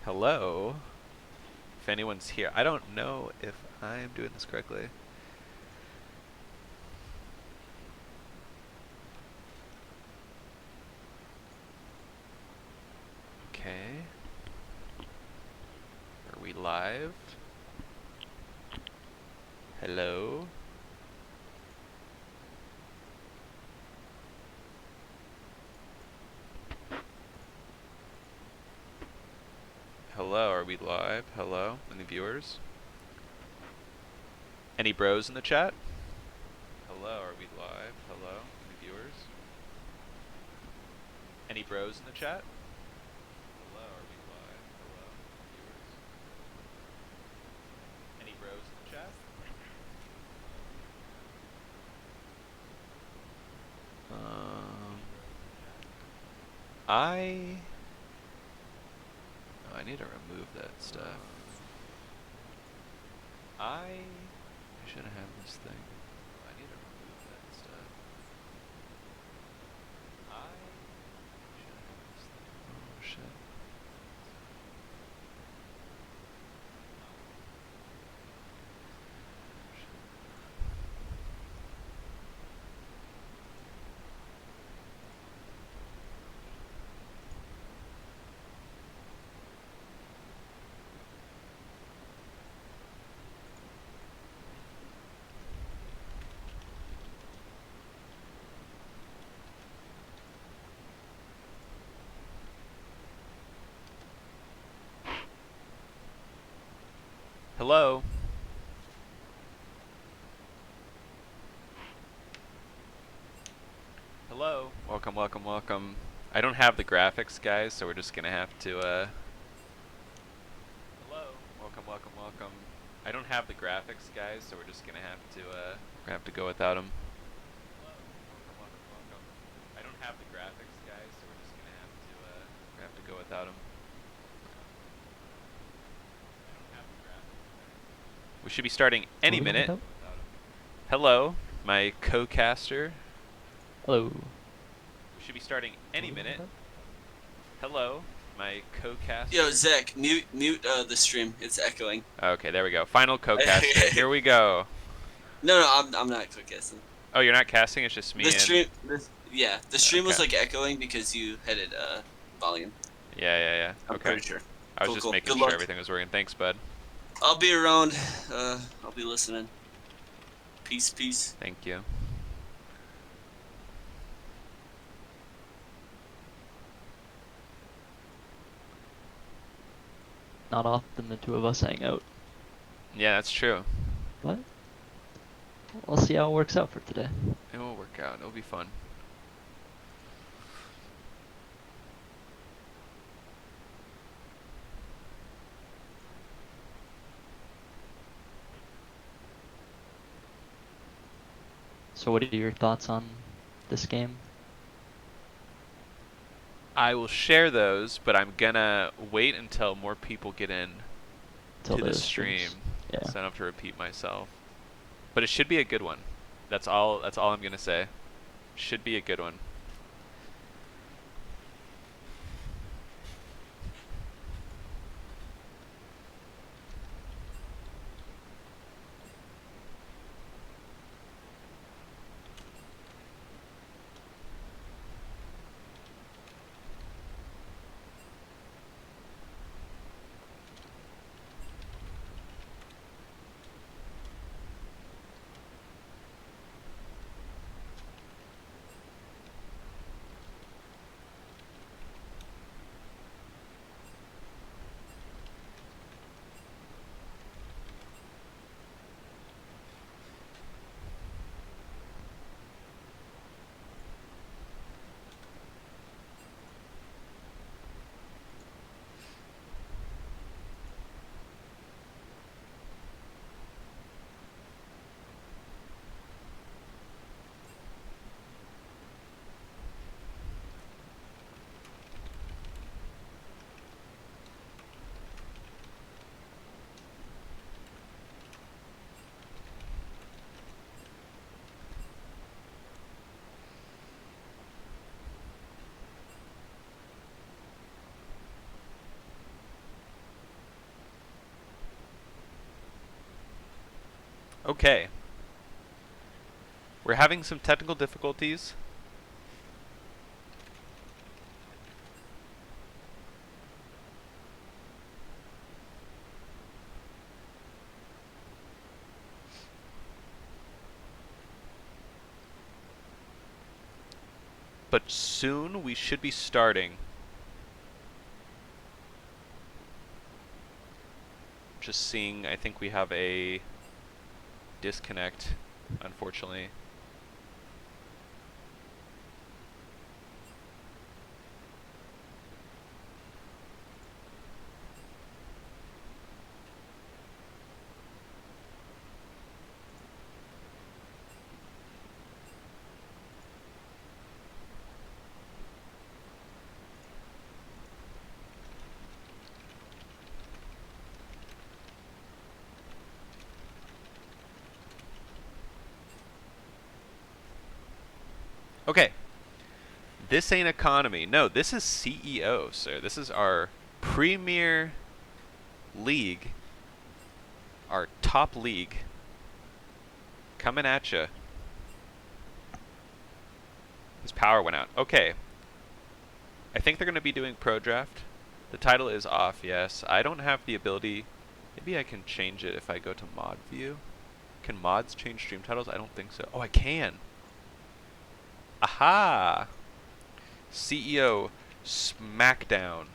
Hello? If anyone's here. I don't know if I'm doing this correctly. Okay. Are we live? Hello? Hello, are we live? Hello? Any viewers? Any bros in the chat? Hello, are we live? Hello? Any viewers? Any bros in the chat? Hello, are we live? Hello? Any viewers? Any bros in the chat? I... Oh, I need to remove that stuff. I shouldn't have this thing. Oh, I need to remove that stuff. I shouldn't have this thing. Oh, shit. Hello? Hello? Welcome, welcome, welcome. I don't have the graphics, guys, so we're just gonna have to, Hello? Welcome, welcome, welcome. I don't have the graphics, guys, so we're just gonna have to, go without them. Hello? Welcome, welcome, welcome. I don't have the graphics, guys, so we're just gonna have to go without them. We should be starting any minute. Hello, my co-caster. Hello. We should be starting any minute. Hello, my co-caster. Yo, Zach, mute the stream. It's echoing. Okay, there we go. Final co-caster. Here we go. No, I'm not co-casting. Oh, you're not casting? It's just me. The stream, the stream was Okay. like echoing because you had it volume. Yeah. I'm Okay. pretty sure. I was Cool, just cool. making Good sure luck. everything was working. Thanks, bud. I'll be around. I'll be listening. Peace, peace. Thank you. Not often the two of us hang out, Yeah, that's true. but we'll see how it works out for today. It will work out. It'll be fun. So what are your thoughts on this game? I will share those, but I'm gonna wait until more people get in to the stream, Yeah. so I don't have to repeat myself. But it should be a good one. That's all I'm gonna say. Should be a good one. Okay. We're having some technical difficulties. But soon we should be starting. Just seeing, I think we have a disconnect, unfortunately. Okay. This ain't economy. No, this is CEO, sir. This is our premier league. Our top league. Coming at ya. His power went out. Okay. I think they're going to be doing pro draft. The title is off, yes. I don't have the ability. Maybe I can change it if I go to mod view. Can mods change stream titles? I don't think so. Oh, I can. Aha! CEO Smackdown.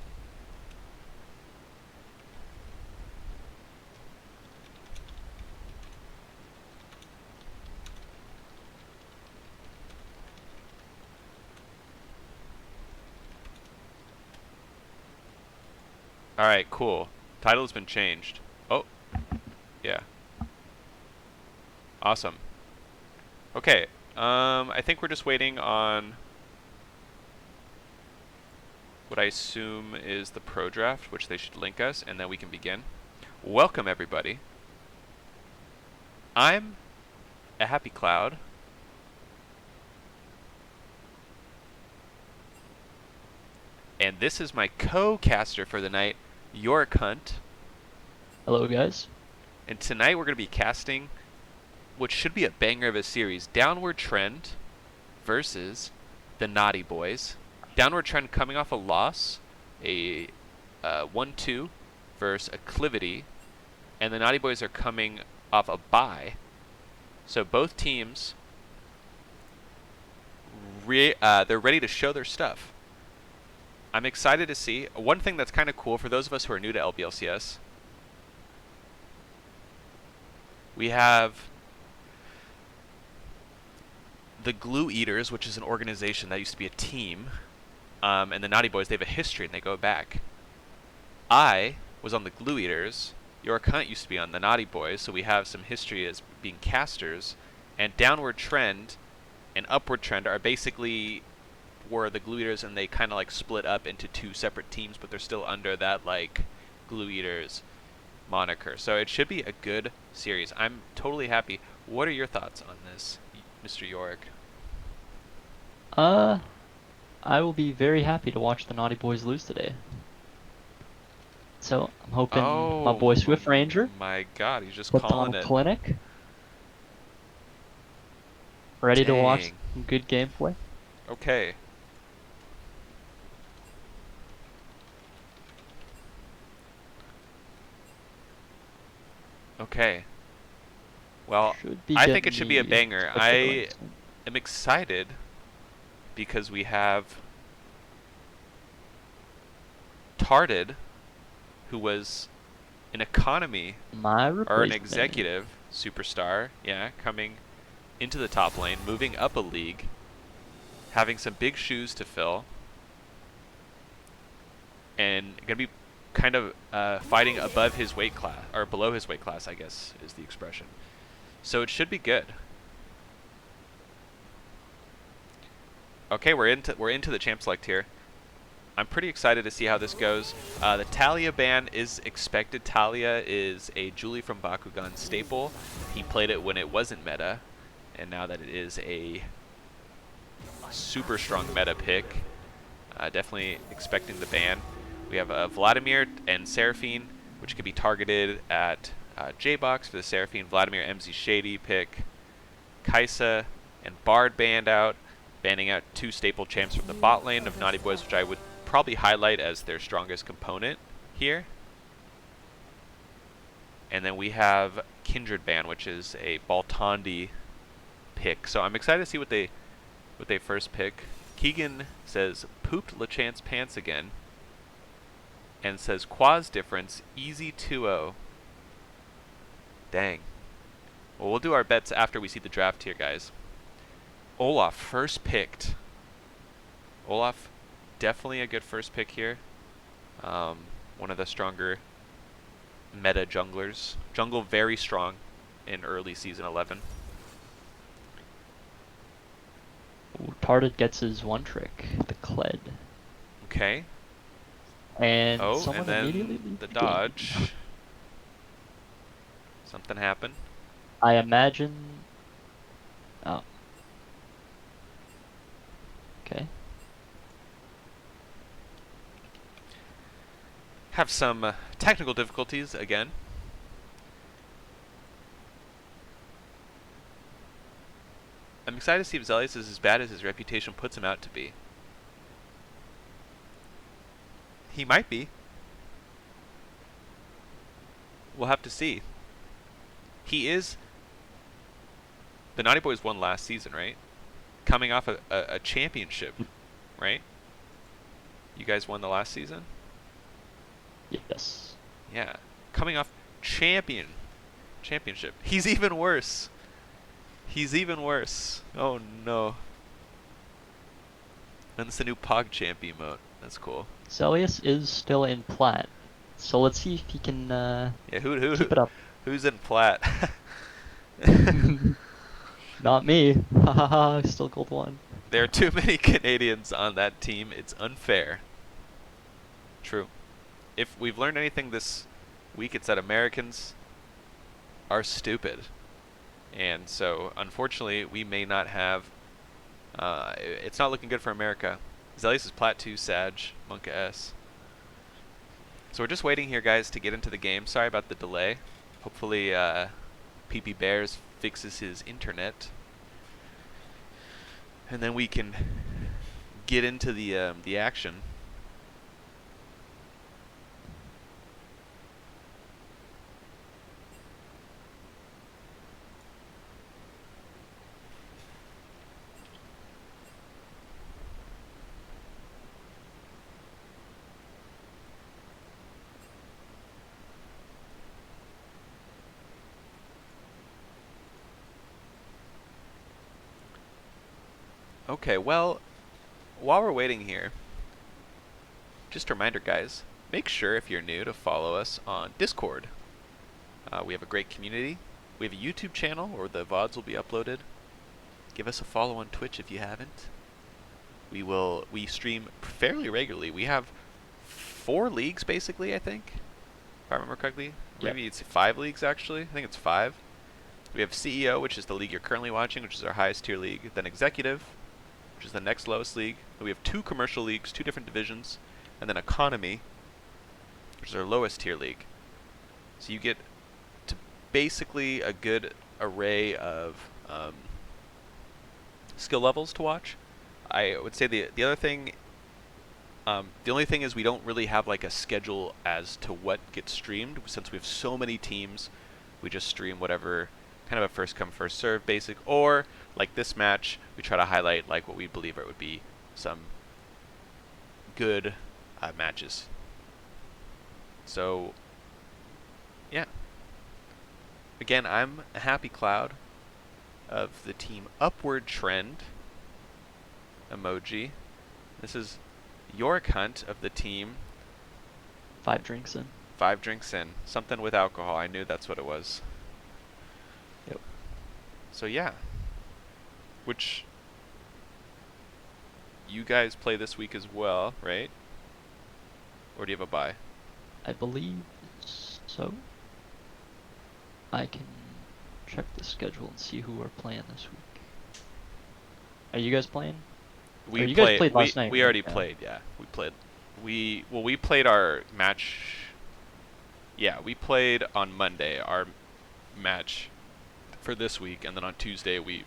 Alright, cool. Title's been changed. Oh, yeah. Awesome. Okay, I think we're just waiting on what I assume is the pro draft, which they should link us, and then we can begin. Welcome, everybody. I'm a Happy Cloud. And this is my co-caster for the night, York Hunt. Hello, guys. And tonight we're going to be casting what should be a banger of a series, Downward Trend versus the Naughty Boys. Downward Trend coming off a loss, a 1-2 versus Acclivity, and the Naughty Boys are coming off a bye. So both teams, they're ready to show their stuff. I'm excited to see. One thing that's kind of cool for those of us who are new to LBLCS, we have the Glue Eaters, which is an organization that used to be a team, and the Naughty Boys, they have a history and they go back. I was on the Glue Eaters. York Hunt used to be on the Naughty Boys, so we have some history as being casters. And Downward Trend and Upward Trend are basically were the Glue Eaters, and they kind of like split up into two separate teams, but they're still under that like Glue Eaters moniker. So it should be a good series. I'm totally happy. What are your thoughts on this, Mr. York? I will be very happy to watch the Naughty Boys lose today. So I'm hoping my boy Swift Ranger My God, he's just puts calling on a it. clinic. Ready to watch Dang. some good gameplay. Okay. Okay. Well, I think it should be a banger. I am excited because we have Tarded, who was an economy or an executive superstar, yeah, coming into the top lane, moving up a league, having some big shoes to fill, and going to be kind of fighting above his weight class, or below his weight class, I guess is the expression. So it should be good. Okay, we're into the champ select here. I'm pretty excited to see how this goes. The Talia ban is expected. Talia is a Julie from Bakugan staple. He played it when it wasn't meta, and now that it is a super strong meta pick, definitely expecting the ban. We have Vladimir and Seraphine, which can be targeted at J-Box for the Seraphine, Vladimir MZ Shady pick, Kaisa and Bard banned out, banning out 2 staple champs from the bot lane of Naughty Boys, which I would probably highlight as their strongest component here. And then we have Kindred ban, which is a Baltandi pick. So I'm excited to see what they first pick. Keegan says pooped Lachance pants again, and says Quaz difference easy 2-0. Dang. Well, we'll do our bets after we see the draft here, guys. Olaf first picked. Olaf, definitely a good first pick here. One of the stronger meta junglers. Jungle very strong in early season 11. Ooh, Tarded gets his one trick, the Kled. Okay. And Oh, someone and immediately then leaves the game. dodge. Something happened. I imagine... Oh. Okay. Have some technical difficulties again. I'm excited to see if Zelius is as bad as his reputation puts him out to be. He might be. We'll have to see. He is... The Naughty Boys won last season, right? Coming off a championship, right? You guys won the last season? Yes. Yeah. Coming off championship. He's even worse. He's even worse. Oh no. And it's the new PogChamp emote. That's cool. Celius is still in plat, so let's see if he can Yeah, keep it up. who's in plat? Not me. Hahaha, still gold 1. There are too many Canadians on that team. It's unfair. True. If we've learned anything this week, it's that Americans are stupid. And so, unfortunately, we may not have... it's not looking good for America. Zelius is plat 2, Sag, Monka S. So we're just waiting here, guys, to get into the game. Sorry about the delay. Hopefully, PP Bears fixes his internet. And then we can get into the action. Okay, well, while we're waiting here, just a reminder, guys, make sure if you're new to follow us on Discord. We have a great community. We have a YouTube channel where the VODs will be uploaded. Give us a follow on Twitch if you haven't. We stream fairly regularly. We have 4 leagues basically, I think, if I remember correctly. Maybe it's 5 leagues actually. I think it's 5. We have CEO, which is the league you're currently watching, which is our highest tier league. Then Executive, which is the next lowest league. Then we have 2 commercial leagues, 2 different divisions, and then Economy, which is our lowest tier league. So you get to basically a good array of skill levels to watch. I would say the other thing, the only thing is we don't really have like a schedule as to what gets streamed. Since we have so many teams, we just stream whatever, kind of a first come first serve basic, or like this match, we try to highlight like what we believe it would be some good matches. So yeah, again, I'm a happy cloud of the team Upward Trend emoji. This is York Hunt of the team 5 drinks in. 5 drinks in. Something with alcohol. I knew that's what it was. Yep. So yeah. Which you guys play this week as well, right? Or do you have a bye? I believe so. I can check the schedule and see who we're playing this week. Are you guys playing? We you guys played last night, We right? already Yeah. played, yeah. We played. We played our match Yeah, we played on Monday our match for this week, and then on Tuesday we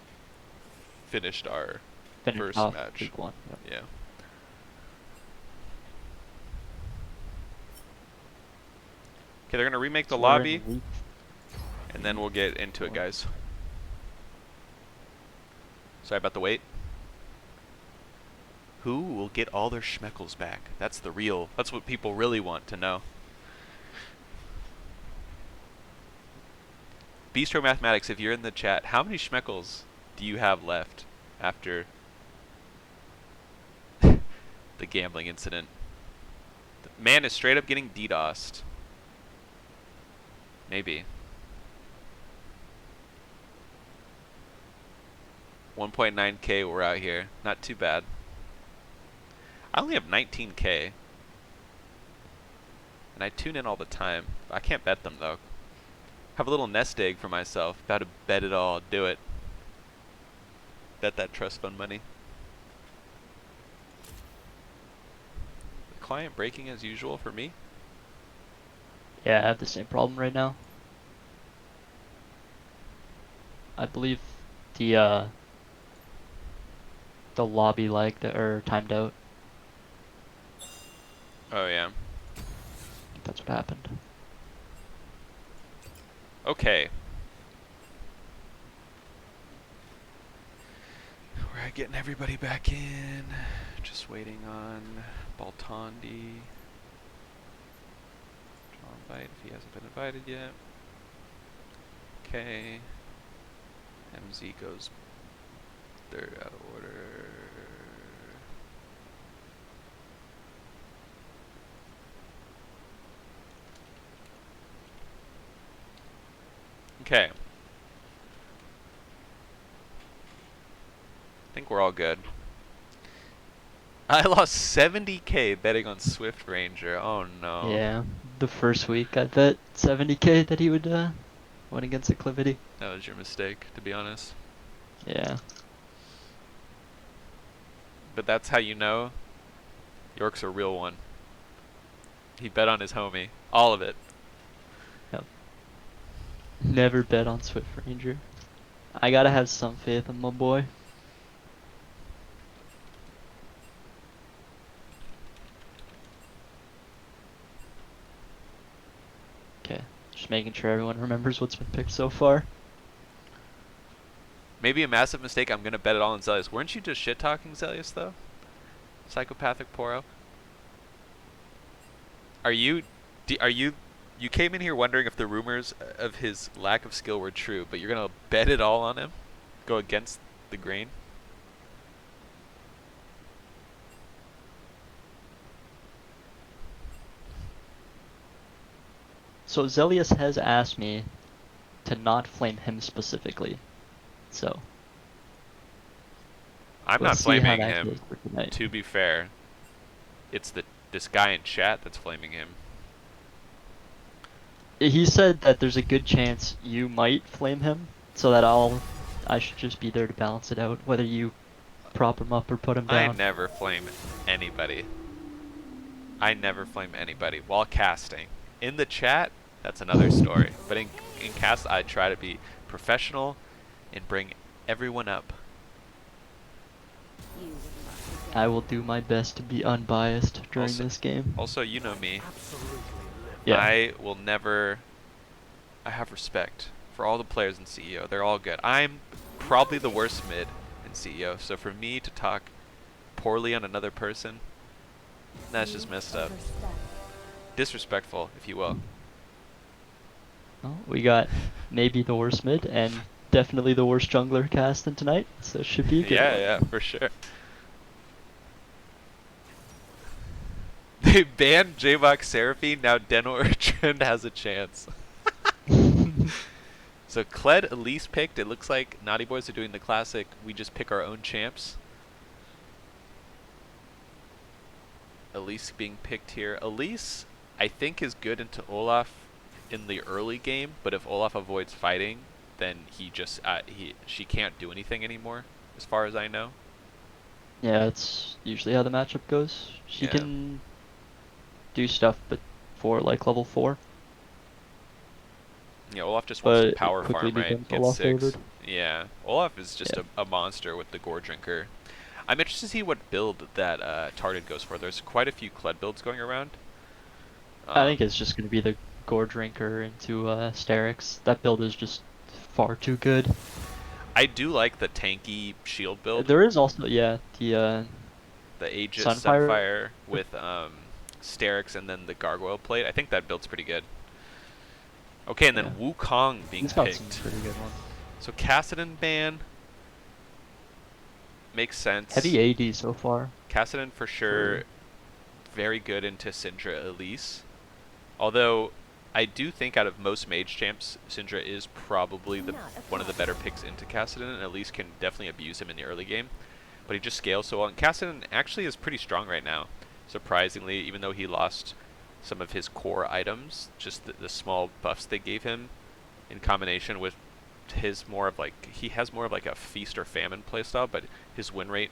finished our Finished first off match. week 1. Yep. Yeah. Okay, they're gonna remake the So we're lobby, in week. and then we'll get into it, 4. guys. Sorry about the wait. Who will get all their schmeckles back? That's what people really want to know. Bistro Mathematics, if you're in the chat, how many schmeckles do you have left after the gambling incident? The man is straight up getting DDoSed. Maybe. 1.9k we're out here. Not too bad. I only have 19k. And I tune in all the time. I can't bet them though. Have a little nest egg for myself. About to bet it all. Do it. Bet that trust fund money. The client breaking as usual for me. Yeah, I have the same problem right now. I believe the lobby lagged or timed out. Oh yeah. I think that's what happened. Okay. We're getting everybody back in. Just waiting on Baltandi. Draw invite if he hasn't been invited yet. Okay. MZ goes third out of order. Okay. I think we're all good. I lost 70k betting on Swift Ranger. Oh no. Yeah, the first week I bet 70k that he would win against Acclivity. That was your mistake, to be honest. Yeah. But that's how you know York's a real one. He bet on his homie. All of it. Yep. Never bet on Swift Ranger. I gotta have some faith in my boy. Okay, just making sure everyone remembers what's been picked so far. Maybe a massive mistake. I'm gonna bet it all on Zelius. Weren't you just shit talking Zelius though? Psychopathic Poro. Are you? You came in here wondering if the rumors of his lack of skill were true, but you're gonna bet it all on him? Go against the grain? So Zelius has asked me to not flame him specifically. So I'm we'll not see how flaming that him. goes for tonight. To be fair, it's this guy in chat that's flaming him. He said that there's a good chance you might flame him, so that I should just be there to balance it out, whether you prop him up or put him I down. never flame anybody. I never flame anybody while casting. In the chat, that's another story. But in cast, I try to be professional and bring everyone up. I will do my best to be unbiased during this game. Also, you know me. Yeah. I will never. I have respect for all the players in CEO. They're all good. I'm probably the worst mid in CEO. So for me to talk poorly on another person, that's just messed up. Disrespectful, if you will. Well, we got maybe the worst mid and definitely the worst jungler casting tonight, so it should be a good one. Yeah, for sure. They banned J-Box Seraphine, now Denor Trend has a chance. So Kled Elise picked. It looks like Naughty Boys are doing the classic, we just pick our own champs. Elise being picked here. Elise, I think, is good into Olaf in the early game, but if Olaf avoids fighting, then she can't do anything anymore, as far as I know. Yeah, it's usually how the matchup goes. She Yeah. can do stuff, but for like level 4. Yeah, Olaf just wants to but it power quickly farm, right? becomes Get Olaf 6. favored. Yeah, Olaf is just Yeah. a monster with the Gore Drinker. I'm interested to see what build that Tarded goes for. There's quite a few Kled builds going around. I think it's just going to be the Gore Drinker into Sterix. That build is just far too good. I do like the tanky shield build. There is also, yeah, the The Aegis Sunfire. Sunfire with Sterix and then the Gargoyle Plate. I think that build's pretty good. Okay, and Yeah. then Wukong being He's got some picked. pretty good ones. So Kassadin ban makes sense. Heavy AD so far. Kassadin for sure, For... very good into Syndra Elise. Although I do think out of most mage champs, Syndra is probably one of the better picks into Kassadin, and Elise can definitely abuse him in the early game. But he just scales so well, and Kassadin actually is pretty strong right now, surprisingly, even though he lost some of his core items, just the small buffs they gave him in combination with his more of like, he has more of like a feast or famine playstyle, but his win rate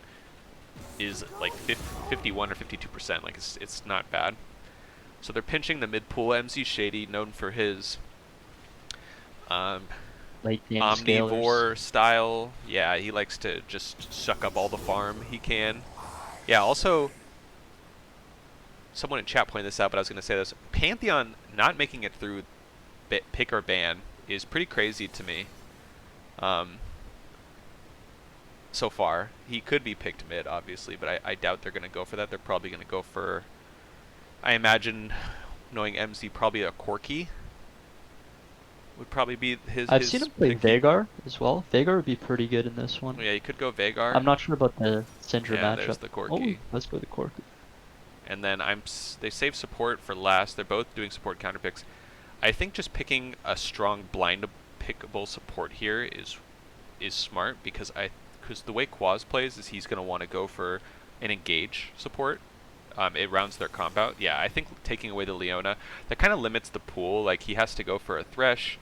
is like 51 or 52%, like it's not bad. So they're pinching the mid pool. MC Shady, known for his late game omnivore scalers. style. Yeah, he likes to just suck up all the farm he can. Yeah, also, someone in chat pointed this out, but I was going to say this. Pantheon not making it through pick or ban is pretty crazy to me. So far. He could be picked mid, obviously, but I doubt they're going to go for that. They're probably going to go for, I imagine, knowing MC, probably a Corki would probably be his I've seen him play pick. Veigar as well. Veigar would be pretty good in this one. Oh, yeah, you could go Veigar. I'm not sure about the Syndra Yeah, matchup. there's the Oh, Corki. let's go the Corki. And then they save support for last. They're both doing support counter picks. I think just picking a strong blind pickable support here is smart because the way Quaz plays is he's going to want to go for an engage support. It rounds their comp out. Yeah, I think taking away the Leona, that kind of limits the pool. Like, he has to go for a Thresh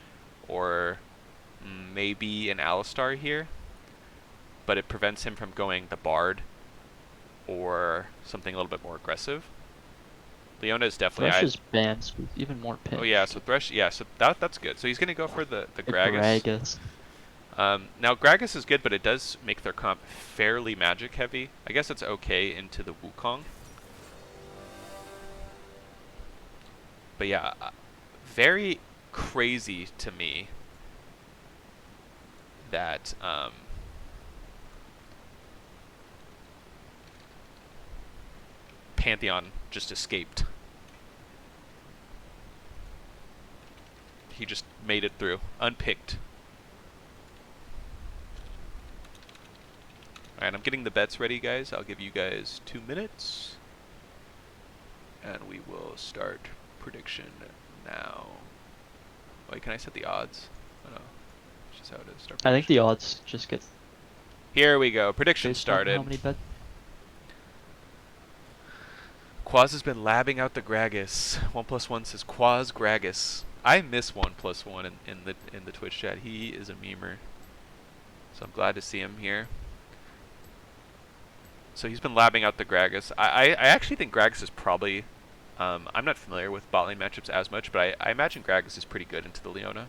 or maybe an Alistar here, but it prevents him from going the Bard or something a little bit more aggressive. Leona is definitely... Thresh is banned, so he's even more pinched. Oh yeah, so Thresh, yeah, so that's good. So he's going to go for the Gragas. Gragas. Now Gragas is good, but it does make their comp fairly magic heavy. I guess it's okay into the Wukong. But yeah, very crazy to me that Pantheon just escaped. He just made it through, unpicked. Alright, I'm getting the bets ready, guys. I'll give you guys 2 minutes. And we will start prediction now. Wait, can I set the odds? Oh no. It's just how it is. Start I think the odds just get Here we go. Prediction based on started. how many bets. Quaz has been labbing out the Gragas. 1+1 says Quaz Gragas. I miss 1+1 in the Twitch chat. He is a memer. So I'm glad to see him here. So he's been labbing out the Gragas. I actually think Gragas is probably... I'm not familiar with bot lane matchups as much, but I imagine Gragas is pretty good into the Leona.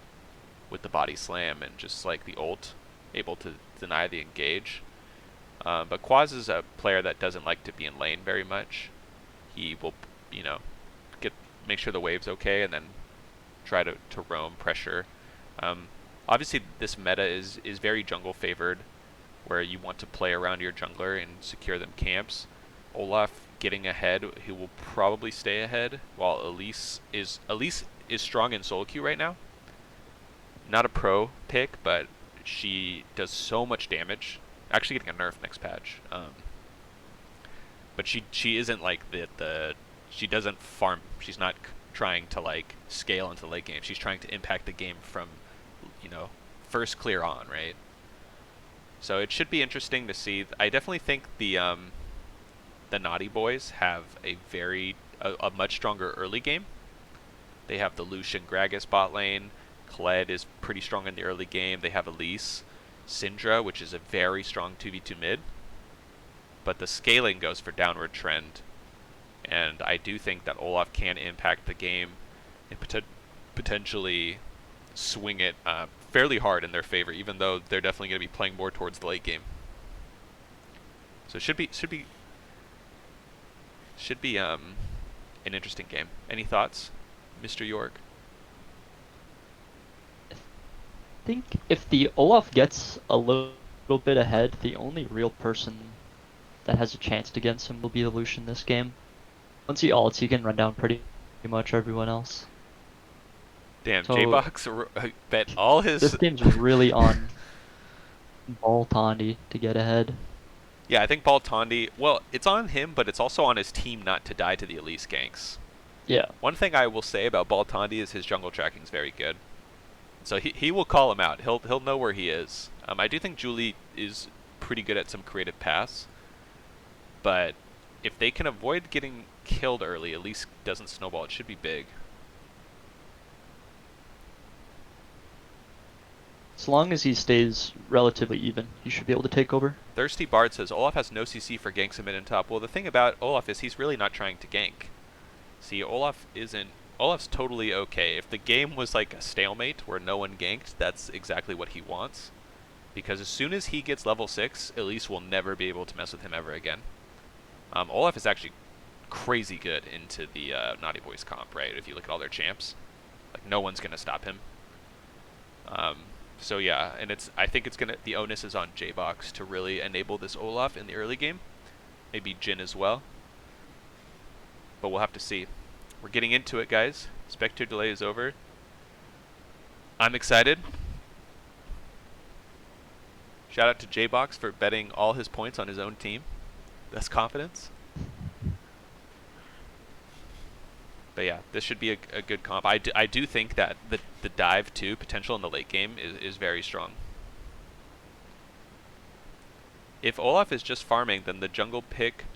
With the body slam and just like the ult. Able to deny the engage. But Quaz is a player that doesn't like to be in lane very much. He will, you know, make sure the wave's okay and then try to roam, pressure. Obviously, this meta is very jungle favored, where you want to play around your jungler and secure them camps. Olaf getting ahead, he will probably stay ahead, while Elise is strong in solo queue right now. Not a pro pick, but she does so much damage. Actually getting a nerf next patch. But she isn't like she doesn't farm. She's not trying to like scale into the late game. She's trying to impact the game from, you know, first clear on, right? So it should be interesting to see. I definitely think the Naughty Boys have a much stronger early game. They have the Lucian Gragas bot lane. Kled is pretty strong in the early game. They have Elise, Syndra, which is a very strong 2v2 mid. But the scaling goes for downward trend. And I do think that Olaf can impact the game and potentially swing it fairly hard in their favor, even though they're definitely going to be playing more towards the late game. So it should be an interesting game. Any thoughts, Mr. York? I think if the Olaf gets a little bit ahead, the only real person that has a chance against him will be the Lucian this game. Once he ults, he can run down pretty much everyone else. Damn, So J-Box bet all his... this game's really on Baltandi to get ahead. Yeah, I think Baltandi... Well, it's on him, but it's also on his team not to die to the Elise ganks. Yeah. One thing I will say about Baltandi is his jungle tracking is very good. So he will call him out. He'll know where he is. I do think Julie is pretty good at some creative paths. But if they can avoid getting killed early, at least doesn't snowball, it should be big. As long as he stays relatively even, he should be able to take over. Thirsty Bard says Olaf has no CC for ganks in mid and top. Well, the thing about Olaf is he's really not trying to gank. See, Olaf's totally okay. If the game was like a stalemate where no one ganked, that's exactly what he wants. Because as soon as he gets level 6, Elise will never be able to mess with him ever again. Olaf is actually crazy good into the Naughty Boys comp, right? If you look at all their champs. Like, no one's going to stop him. So yeah, and I think the onus is on J-Box to really enable this Olaf in the early game. Maybe Jin as well. But we'll have to see. We're getting into it, guys. Spectre delay is over. I'm excited. Shout out to J-Box for betting all his points on his own team. That's confidence. But yeah, this should be a good comp. I do think that the dive 2 potential in the late game is very strong. If Olaf is just farming, then the jungle pick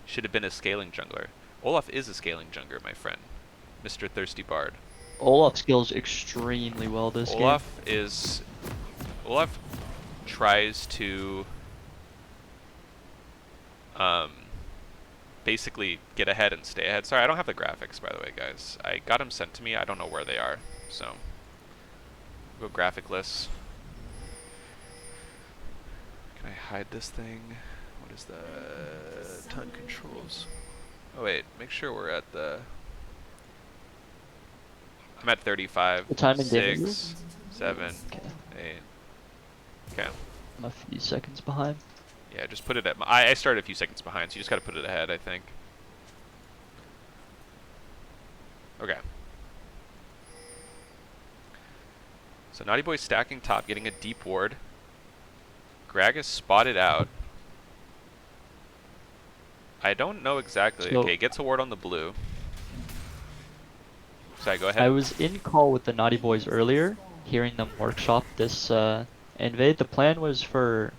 should have been a scaling jungler. Olaf is a scaling jungler, my friend. Mr. Thirsty Bard. Olaf scales extremely well this game. Olaf tries to basically get ahead and stay ahead. Sorry, I don't have the graphics, by the way, guys. I got them sent to me. I don't know where they are. So, go graphicless. Can I hide this thing? What is the ton controls? Oh wait, make sure we're at the... I'm at 35. The timing 6, 7, Okay. 8. Okay. I'm a few seconds behind. Yeah, just put it at... I started a few seconds behind, so you just gotta put it ahead, I think. Okay. So Naughty Boy stacking top, getting a deep ward. Gragas spotted out. I don't know exactly. So okay, gets a ward on the blue. Sorry, go ahead. I was in call with the Naughty Boys earlier, hearing them workshop this invade. The plan was for...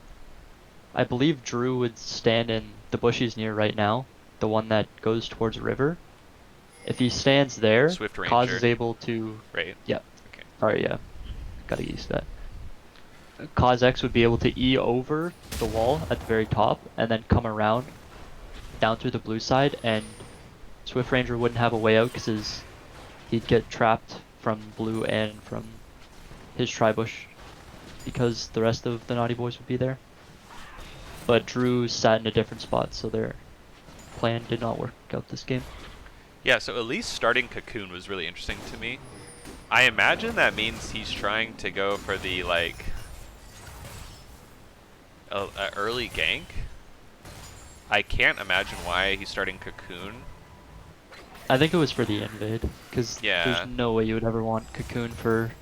I believe Drew would stand in the bush he's near right now, the one that goes towards river. If he stands there, Swift Kaz Ranger. is able to... Right. Yeah. Okay. Sorry, yeah. Gotta get used to that. Kaz X would be able to E over the wall at the very top, and then come around down through the blue side, and Swift Ranger wouldn't have a way out because he'd get trapped from blue and from his tri-bush because the rest of the Naughty Boys would be there. But Drew sat in a different spot, so their plan did not work out this game. Yeah, so Elise starting Cocoon was really interesting to me. I imagine that means he's trying to go for the, like, a early gank. I can't imagine why he's starting Cocoon. I think it was for the invade, because Yeah. there's no way you would ever want Cocoon for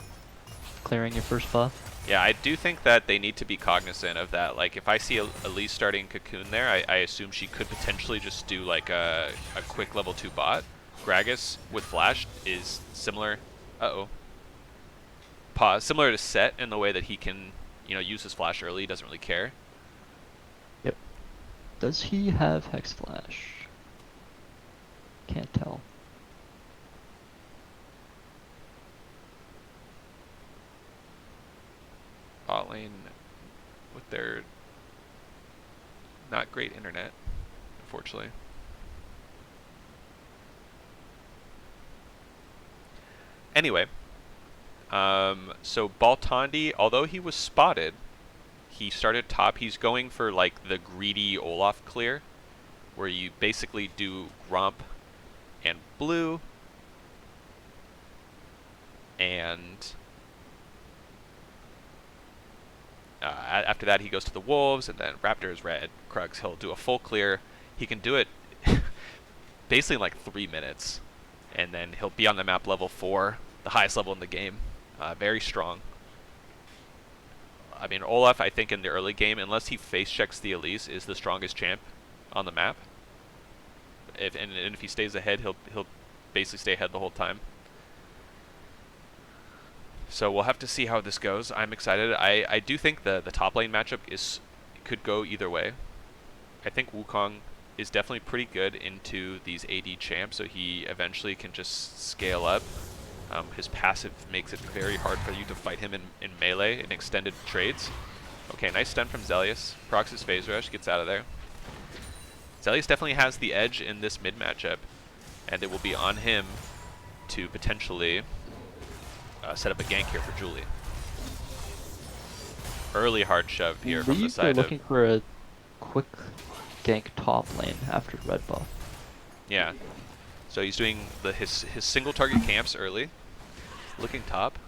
clearing your first buff. Yeah, I do think that they need to be cognizant of that. Like, if I see Elise starting Cocoon there, I assume she could potentially just do, like, a quick level 2 bot. Gragas with Flash is similar... Uh-oh. Pause. Similar to Set in the way that he can, use his Flash early. He doesn't really care. Yep. Does he have Hex Flash? Can't tell. Bot lane with their not great internet, unfortunately. Anyway, So Baltandi, although he was spotted, he started top. He's going for like the greedy Olaf clear, where you basically do Gromp and blue, and after that he goes to the wolves, and then Raptors red, Krugs, he'll do a full clear. He can do it basically in like 3 minutes, and then he'll be on the map level 4, the highest level in the game. Very strong. I mean, Olaf, I think in the early game, unless he face checks the Elise, is the strongest champ on the map. And if he stays ahead, he'll basically stay ahead the whole time. So we'll have to see how this goes. I'm excited. I do think the top lane matchup could go either way. I think Wukong is definitely pretty good into these AD champs, so he eventually can just scale up. His passive makes it very hard for you to fight him in melee in extended trades. Okay, nice stun from Zelius. Procs his phase rush, gets out of there. Zelius definitely has the edge in this mid matchup, and it will be on him to potentially set up a gank here for Julie. Early hard shove here from the side of... looking for a quick gank top lane after red buff. Yeah. So he's doing his single target camps early. Looking top.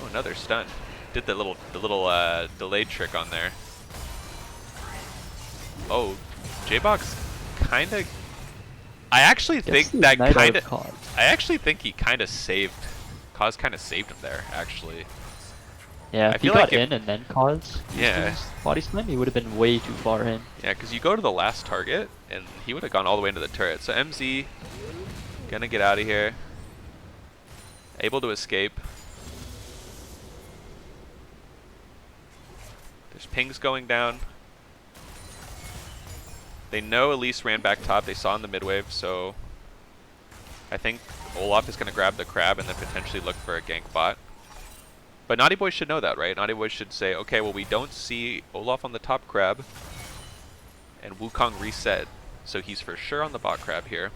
Oh, another stun. Did the little delayed trick on there. Oh, J-Box kinda. I actually think that kinda. I actually think he kinda saved. Cause kinda saved him there, actually. Yeah, if he got in and then Cause body slam, he would have been way too far in. Yeah, because you go to the last target, and he would have gone all the way into the turret. So MZ, gonna get out of here. Able to escape. There's pings going down. They know Elise ran back top. They saw in the mid wave, so I think Olaf is gonna grab the crab and then potentially look for a gank bot. But Naughty Boy should know that, right? Naughty Boy should say, okay, well, we don't see Olaf on the top crab, and Wukong reset, so he's for sure on the bot crab here.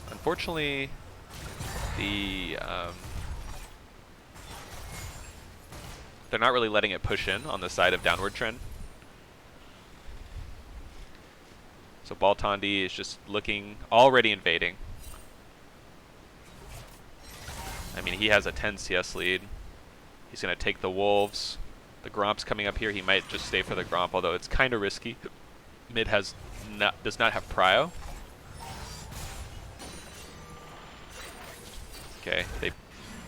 Unfortunately, they're not really letting it push in on the side of downward trend. So Baltandi is just looking, already invading. I mean, he has a 10 CS lead. He's going to take the wolves. The Gromp's coming up here. He might just stay for the Gromp, although it's kind of risky. Mid does not have prio. Okay, they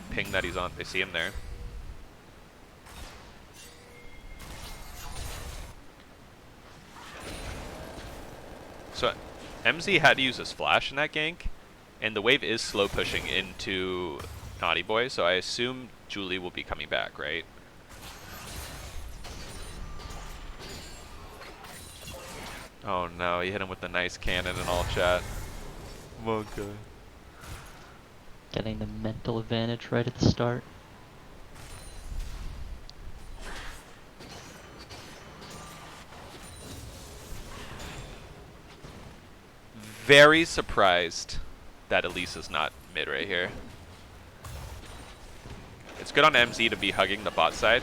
ping that he's on. They see him there. So MZ had to use his flash in that gank, and the wave is slow pushing into Naughty Boy, so I assume Julie will be coming back, right? Oh no, he hit him with the nice cannon and all, chat. Okay. Getting the mental advantage right at the start. Very surprised that Elise is not mid right here. It's good on MZ to be hugging the bot side,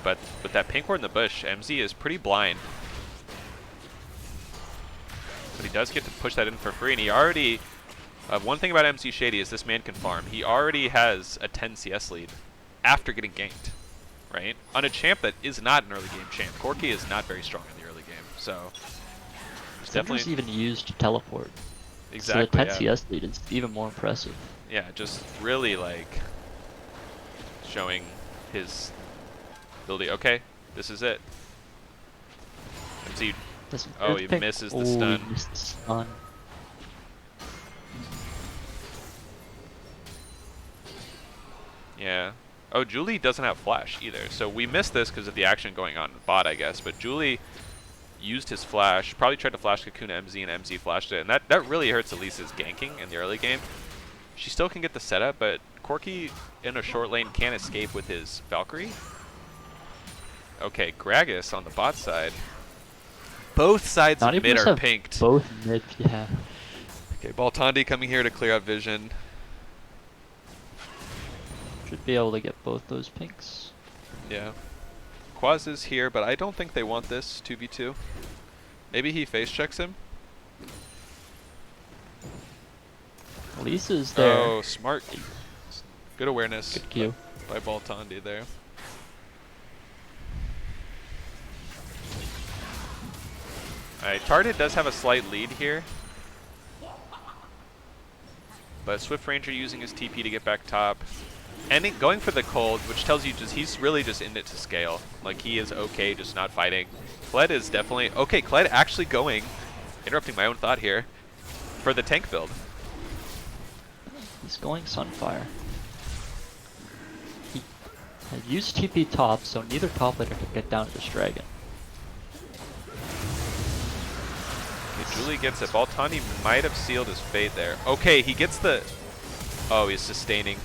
but with that pink ward in the bush, MZ is pretty blind. But he does get to push that in for free, and he already... one thing about MC Shady is this man can farm. He already has a 10 CS lead after getting ganked, right? On a champ that is not an early game champ. Corki is not very strong in the early game, so... Definitely even used teleport. Exactly. So the 10 CS lead is even more impressive. Yeah, just really like showing his ability. Okay, this is it. MC. Oh, he misses the stun. He missed the stun. Yeah. Oh, Julie doesn't have flash either. So we missed this because of the action going on in bot, I guess. But Julie used his flash, probably tried to flash Cocoon MZ, and MZ flashed it. And that really hurts Elise's ganking in the early game. She still can get the setup, but Corki in a short lane can't escape with his Valkyrie. Okay, Gragas on the bot side. Both sides of 90% mid are pinked. both mid, yeah. Okay, Baltandi coming here to clear out vision. Should be able to get both those pinks. Yeah. Quaz is here, but I don't think they want this 2v2. Maybe he face checks him. Lisa's there. Oh, smart. Good awareness. Good Q. By Baltandi there. Alright, Tarded does have a slight lead here. But Swift Ranger using his TP to get back top. Ending, going for the cold, which tells you just he's really just in it to scale. Like, he is okay just not fighting. Kled is definitely... Okay, Kled actually going, interrupting my own thought here, for the tank build. He's going Sunfire. He had used TP top, so neither top laner can get down to this dragon. Okay, Julie gets it. Baltani might have sealed his fate there. Okay, he gets the... Oh, he's sustaining.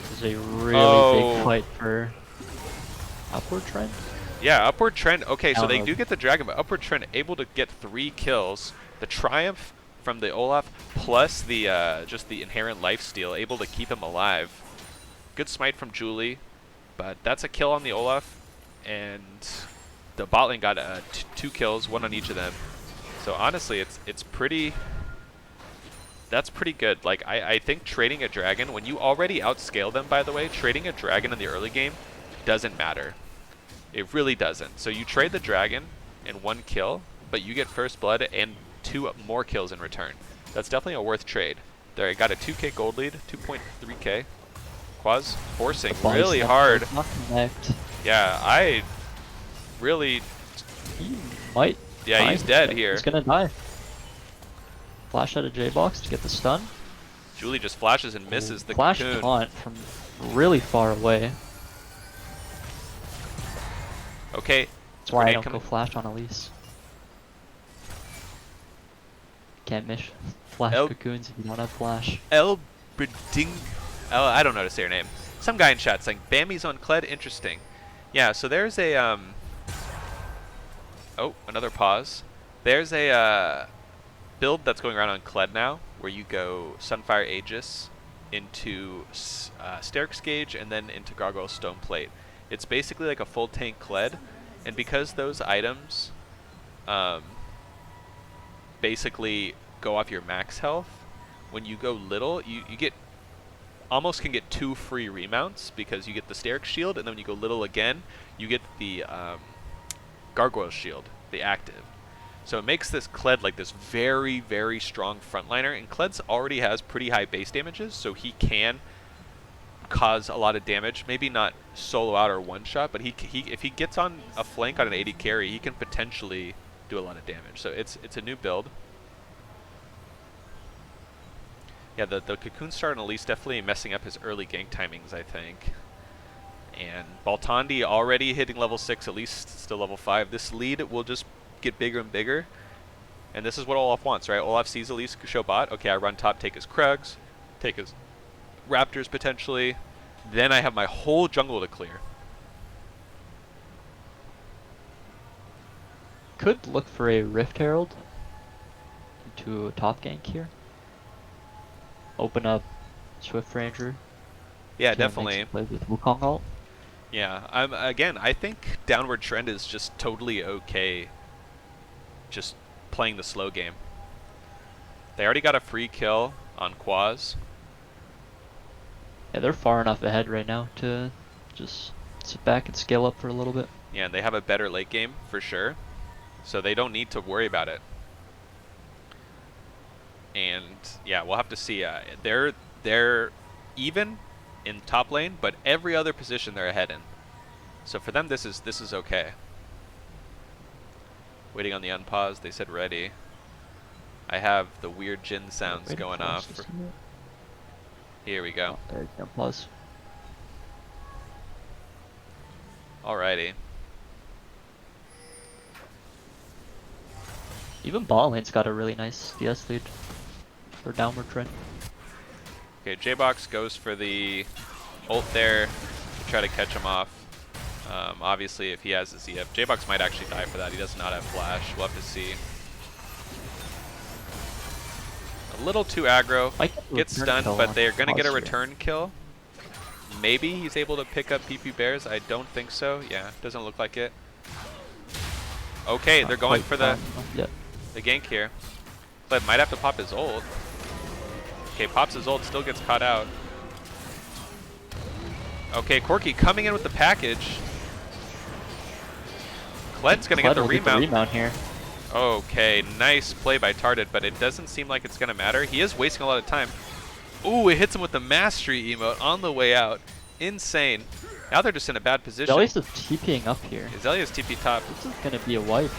This is a really big fight for upward trend. Yeah, upward trend. Okay, so they Downward. do get the dragon, but upward trend able to get 3 kills. The triumph from the Olaf plus the just the inherent lifesteal able to keep him alive. Good smite from Julie, but that's a kill on the Olaf, and the bot lane got 2 kills, 1 on each of them. So honestly, it's pretty. That's pretty good. Like, I think trading a dragon, when you already outscale them, by the way, trading a dragon in the early game doesn't matter. It really doesn't. So you trade the dragon and 1 kill, but you get first blood and 2 more kills in return. That's definitely a worth trade. There, I got a 2k gold lead, 2.3k. Quaz forcing really hard. Not connect. Yeah, I really... He might. Yeah, die. he's dead here. He's gonna die. Flash out of J-Box to get the stun. Julie just flashes and misses the Flash cocoon. taunt from really far away. Okay. That's why I Grenade don't go coming. flash on Elise. Can't miss flash El- cocoons if you don't have flash. El Breding... Oh, I don't know how to say her name. Some guy in chat saying, Bambi's on Kled, interesting. Yeah, so there's a, Oh, another pause. There's a, build that's going around on Kled now, where you go Sunfire Aegis into Sterix Gauge and then into Gargoyle Stone Plate. It's basically like a full tank Kled, and because those items basically go off your max health, when you go little, you get almost can get 2 free remounts because you get the Sterix Shield, and then when you go little again, you get the Gargoyle Shield, the active. So it makes this Kled like this very, very strong frontliner, and Kled's already has pretty high base damages, so he can cause a lot of damage. Maybe not solo out or one shot, but he if he gets on a flank on an 80 carry, he can potentially do a lot of damage. So it's a new build. Yeah, the Cocoon Star and Elise definitely messing up his early gank timings, I think. And Baltandi already hitting level 6, Elise still level 5. This lead will just get bigger and bigger. And this is what Olaf wants, right? Olaf sees Elise show bot. Okay, I run top, take his Krugs, take his Raptors potentially. Then I have my whole jungle to clear. Could look for a Rift Herald into a top gank here. Open up Swift Ranger. Yeah, Can't make definitely. some plays with Wukong ult. Yeah, again, I think downward trend is just totally okay. Just playing the slow game. They already got a free kill on Quaz. Yeah, they're far enough ahead right now to just sit back and scale up for a little bit. Yeah, and they have a better late game for sure, so they don't need to worry about it. And yeah, we'll have to see. They're even in top lane, but every other position they're ahead in. So for them, this is okay. Waiting on the unpause. They said ready. I have the weird Jin sounds Waiting going for us off. to see it. Here we go. Oh, there you go. Pause. Alrighty. Even bot lane's got a really nice DS lead for downward trend. Okay, J-Box goes for the ult there to try to catch him off. Obviously, if he has the ZF, J-Box might actually die for that. He does not have flash. We'll have to see. A little too aggro. Gets stunned, but they're going to get a return kill. Maybe he's able to pick up PP Bears. I don't think so. Yeah, doesn't look like it. Okay, they're going for the gank here. But might have to pop his ult. Okay, pops his ult, still gets caught out. Okay, Corky coming in with the package. Kled's going to get the remount here. Okay, nice play by Tarded, but it doesn't seem like it's going to matter. He is wasting a lot of time. Ooh, it hits him with the Mastery emote on the way out. Insane. Now they're just in a bad position. Zelius is TPing up here. Zelius TP top. This is going to be a wipe.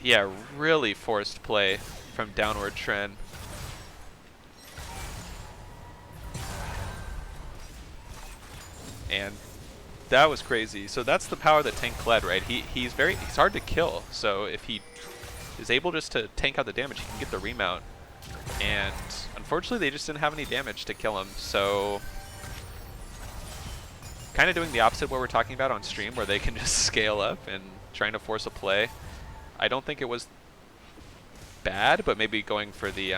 Yeah, really forced play from Downward Trend. And that was crazy. So that's the power that tank Kled, right? He's hard to kill. So if he is able just to tank out the damage, he can get the remount. And unfortunately, they just didn't have any damage to kill him. So kind of doing the opposite of what we're talking about on stream, where they can just scale up and trying to force a play. I don't think it was bad, but maybe going for the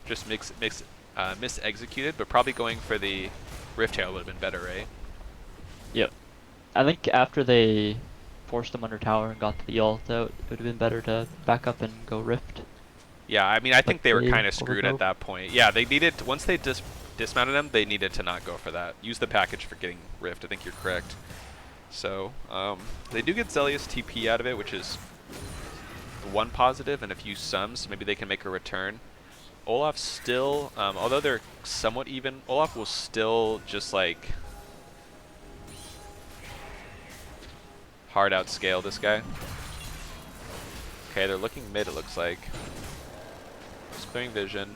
just mis-executed, but probably going for the Rift Tail would have been better, right? Yep. I think after they forced him under tower and got the ult out, it would have been better to back up and go Rift. Yeah, I mean, I think they were kind of screwed at that point. Yeah, they needed, once they dismounted him, they needed to not go for that. Use the package for getting Rift. I think you're correct. So, they do get Zelius TP out of it, which is one positive and a few sums. Maybe they can make a return. Olaf still, although they're somewhat even, Olaf will still just like hard outscale this guy. Okay, they're looking mid, it looks like. Clearing vision.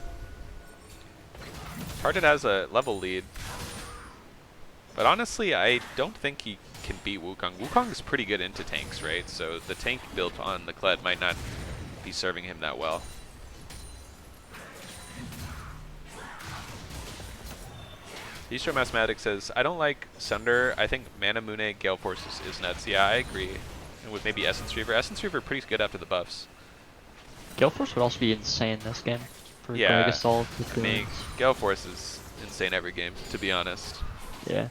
Target has a level lead. But honestly, I don't think he can beat Wukong. Wukong is pretty good into tanks, right? So the tank built on the Kled might not be serving him that well. Eastro Mathematics says, I don't like Sunder. I think Mana Mune Gale Force is nuts. Yeah, I agree. And with maybe Essence Reaver. Essence Reaver pretty good after the buffs. Gale Force would also be insane this game. For yeah, Assault, I mean, Gale Force is insane every game, to be honest. Yeah.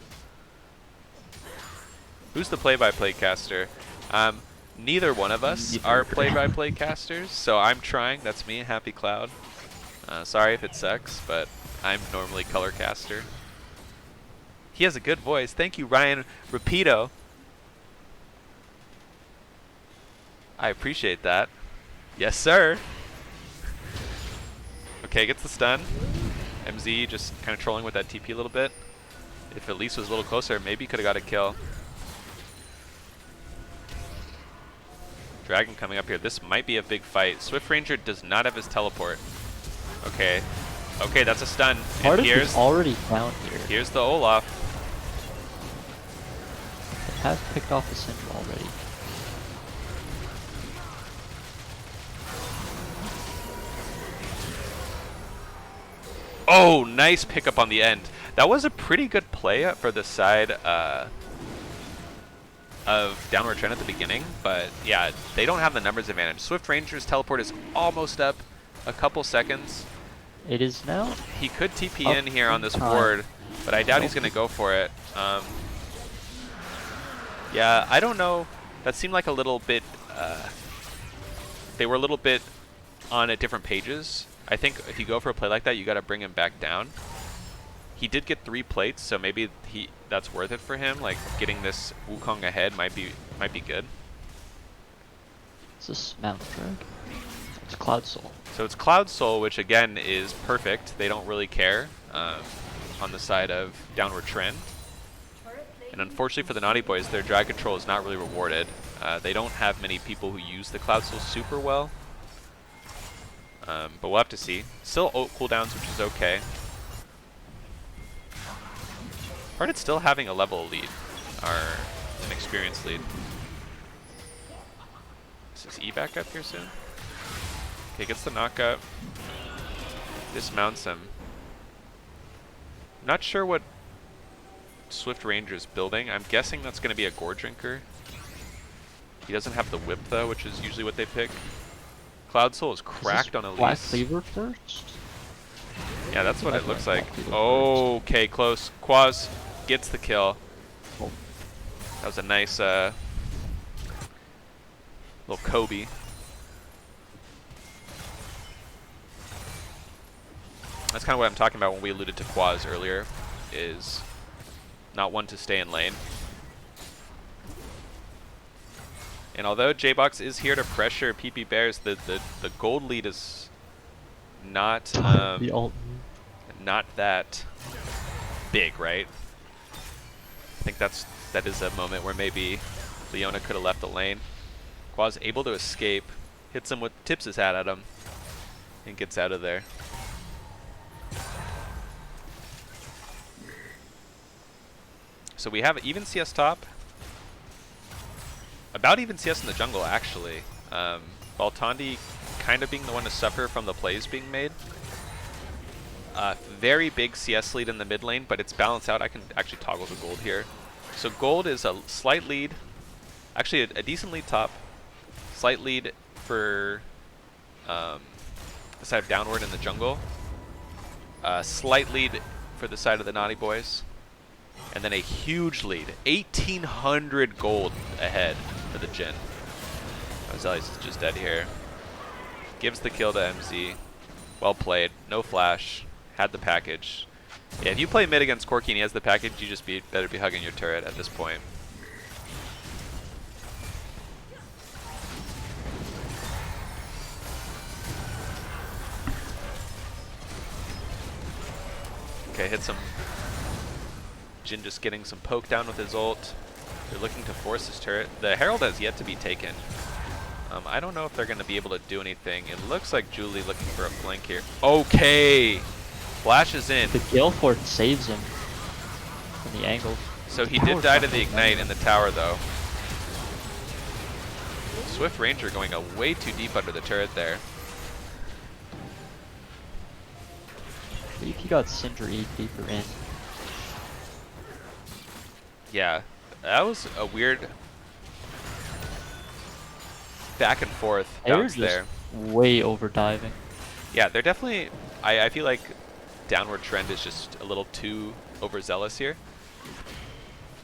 Who's the play-by-play caster? Neither one of us are play-by-play casters, so I'm trying. That's me, Happy Cloud. Sorry if it sucks, but I'm normally color caster. He has a good voice. Thank you, Ryan Rapido. I appreciate that. Yes, sir. Okay, gets the stun. MZ just kind of trolling with that TP a little bit. If Elise was a little closer, maybe could have got a kill. Dragon coming up here. This might be a big fight. Swift Ranger does not have his teleport. Okay. Okay, that's a stun. And here's already down here. Here's the Olaf. They have picked off the Syndra already. Oh, nice pickup on the end. That was a pretty good play for the side of Downward Trend at the beginning, but yeah, they don't have the numbers advantage. Swift Ranger's teleport is almost up, a couple seconds. It is now. He could TP in here on this ward, but I doubt he's going to go for it. Yeah, I don't know. That seemed like a little bit, they were a little bit on at different pages. I think if you go for a play like that, you got to bring him back down. He did get 3 plates, so maybe that's worth it for him. Like getting this Wukong ahead might be good. Is this Mount Drag? It's Cloud Soul. So it's Cloud Soul, which again is perfect. They don't really care on the side of Downward Trend. And unfortunately for the Naughty Boys, their drag control is not really rewarded. They don't have many people who use the Cloud Soul super well. But we'll have to see. Still ult cooldowns, which is okay. Hearted still having a level lead, or an experience lead. Is his E back up here soon? Okay, gets the knockup. Dismounts him. Not sure what Swift Ranger's building. I'm guessing that's going to be a Gore Drinker. He doesn't have the whip though, which is usually what they pick. Cloud Soul is cracked on Black Elise. Cleaver first? Yeah, that's what it looks like. Black Cleaver Okay, close. Quaz gets the kill. Oh. That was a nice little Kobe. That's kind of what I'm talking about when we alluded to Quaz earlier, is not one to stay in lane. And although J-Box is here to pressure PP Bears, the gold lead is not The alt. not that big, right? I think that is a moment where maybe Leona could have left the lane. Quaz able to escape, hits him with, tips his hat at him, and gets out of there. So we have even CS top. About even CS in the jungle, actually. Baltandi kind of being the one to suffer from the plays being made. Very big CS lead in the mid lane, but it's balanced out. I can actually toggle to gold here. So gold is a slight lead. Actually, a decent lead top. Slight lead for the side of downward in the jungle. Slight lead for the side of the Naughty Boys. And then a huge lead. 1,800 gold ahead for the Jhin. Zelius is just dead here. Gives the kill to MZ. Well played. No flash. Had the package. Yeah, if you play mid against Corki and he has the package, you just better be hugging your turret at this point. Okay, hit some. Jhin just getting some poke down with his ult. They're looking to force his turret. The Herald has yet to be taken. I don't know if they're going to be able to do anything. It looks like Julie looking for a flank here. Okay! Flashes in. The Gale Fort saves him from the angle. So he did die to the Ignite in the tower, though. Swift Ranger going way too deep under the turret there. I believe he got Sindri deeper in. Yeah, that was a weird back and forth bounce there. Way over diving. Yeah, they're definitely. I feel like downward trend is just a little too overzealous here.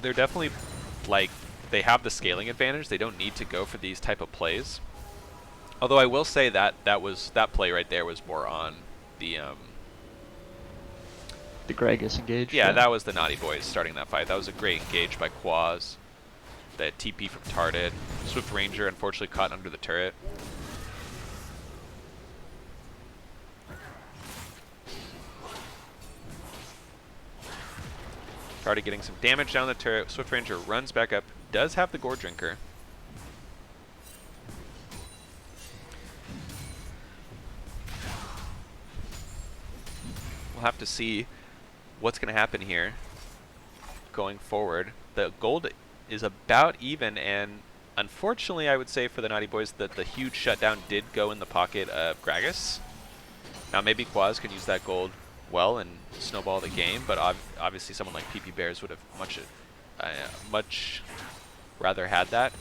They're definitely like they have the scaling advantage. They don't need to go for these type of plays. Although I will say that that play right there was more on the Gragas engage. Yeah, that was the Naughty Boys starting that fight. That was a great engage by Quaz. The TP from Tarded. Swift Ranger unfortunately caught under the turret. Tarded getting some damage down the turret. Swift Ranger runs back up. Does have the Gore Drinker. We'll have to see what's going to happen here going forward. The gold is about even, and unfortunately I would say for the Naughty Boys that the huge shutdown did go in the pocket of Gragas. Now maybe Quaz can use that gold well and snowball the game, but obviously someone like PP Bears would have much rather had that.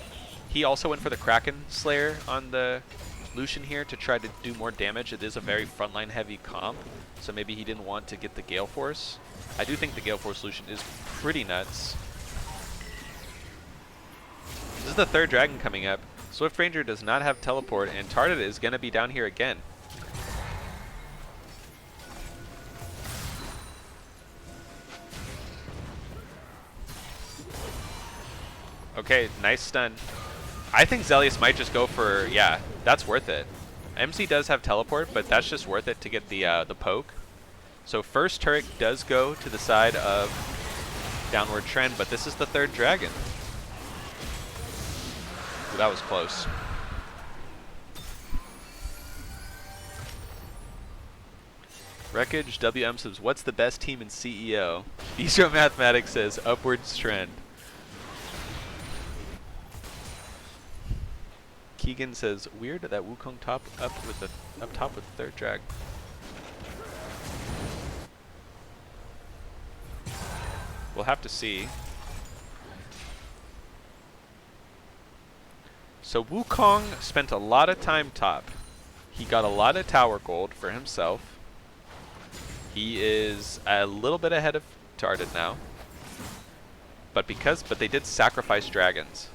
He also went for the Kraken Slayer on the Lucian here to try to do more damage. It is a very frontline heavy comp, so maybe he didn't want to get the Gale Force. I do think the Gale Force Lucian is pretty nuts. This is the third dragon coming up. Swift Ranger does not have teleport, and Tarded is going to be down here again. Okay, nice stun. I think Zelius might just go for, yeah, that's worth it. MC does have teleport, but that's just worth it to get the poke. So first turret does go to the side of downward trend, but this is the third dragon. Ooh, that was close. Wreckage WM says, what's the best team in CEO? Bistro Mathematics says, upwards trend. Keegan says, weird that Wukong up top with third drag. We'll have to see. So Wukong spent a lot of time top. He got a lot of tower gold for himself. He is a little bit ahead of Tarded now. But they did sacrifice dragons.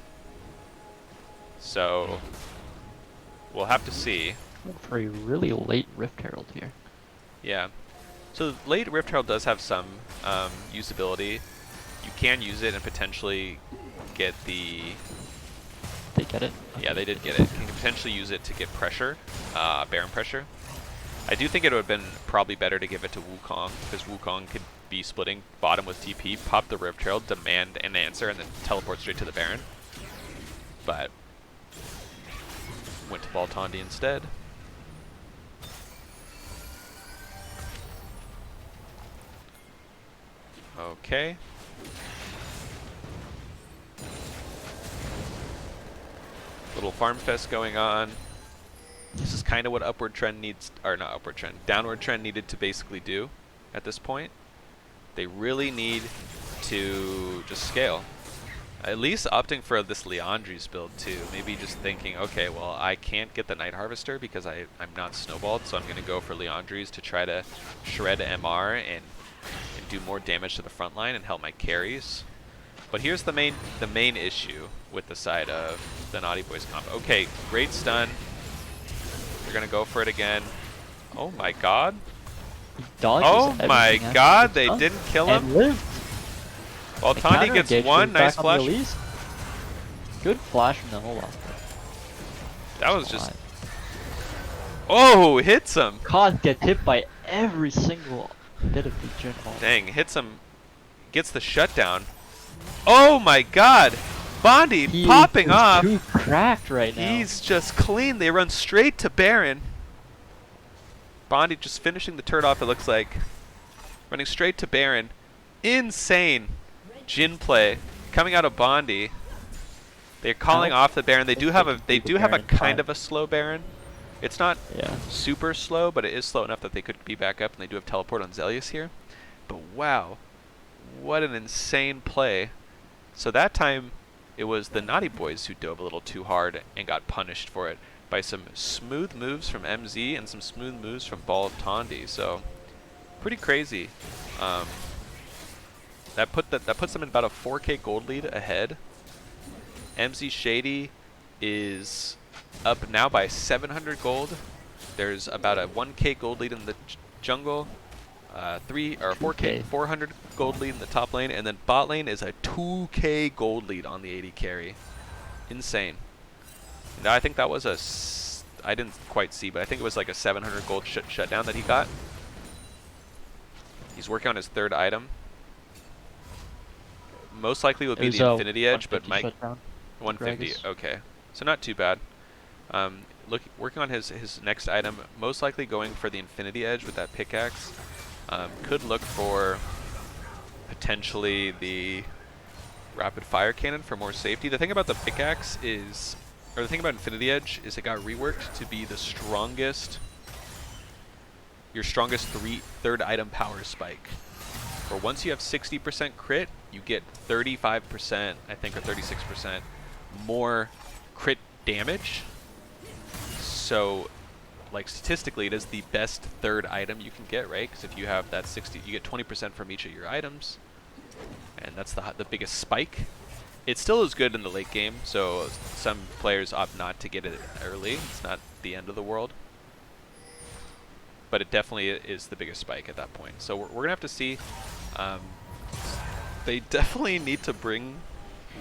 So we'll have to see. For a really late Rift Herald here. Yeah. So late Rift Herald does have some usability. You can use it and potentially get the... They get it? Yeah, they did get it. Can potentially use it to get pressure, Baron pressure. I do think it would have been probably better to give it to Wukong, because Wukong could be splitting bottom with TP, pop the Rift Herald, demand an answer, and then teleport straight to the Baron. But went to Baltandi instead. Okay. Little farm fest going on. This is kind of what upward trend needs, or not upward trend, downward trend needed to basically do at this point. They really need to just scale. At least opting for this Liandry's build too. Maybe just thinking, okay, well, I can't get the Night Harvester because I'm not snowballed, so I'm going to go for Liandry's to try to shred MR and do more damage to the front line and help my carries. But here's the main issue with the side of the Naughty Boys comp. Okay, great stun. They're gonna go for it again. Oh my god. Oh my god, they didn't kill him. Well, Tani gets one, nice flash. Good flash from the Olaf. That was just... Oh, hits him. Kaz gets hit by every single bit of the Jin Hall. Dang, hits him. Gets the shutdown. Oh my god! Bondi popping off! Too cracked right now. He's just clean. They run straight to Baron. Bondi just finishing the turret off, it looks like. Running straight to Baron. Insane Jin play coming out of Bondi. They're calling off the Baron. They do have a kind of a slow Baron. It's not super slow, but it is slow enough that they could be back up, and they do have teleport on Zelius here. But wow, what an insane play. So that time, it was the Naughty Boys who dove a little too hard and got punished for it by some smooth moves from MZ and some smooth moves from Baltandi. So pretty crazy. That puts them in about a 4K gold lead ahead. MZ Shady is up now by 700 gold. There's about a 1K gold lead in the jungle. 400 gold lead in the top lane, and then bot lane is a 2K gold lead on the AD carry. Insane. And I think that was I didn't quite see, but I think it was like a 700 gold shutdown that he got. He's working on his third item. Most likely will be the Infinity Edge, but Mike 150. Okay, so not too bad. Working on his next item, most likely going for the Infinity Edge with that pickaxe. Could look for potentially the rapid fire cannon for more safety. The thing about the pickaxe is, or the thing about Infinity Edge is it got reworked to be the strongest, your strongest third item power spike. For once you have 60% crit, you get 35%, I think, or 36% more crit damage. So, like, statistically, it is the best third item you can get, right? Because if you have that 60, you get 20% from each of your items, and that's the biggest spike. It still is good in the late game, so some players opt not to get it early. It's not the end of the world, but it definitely is the biggest spike at that point. So we're gonna have to see. They definitely need to bring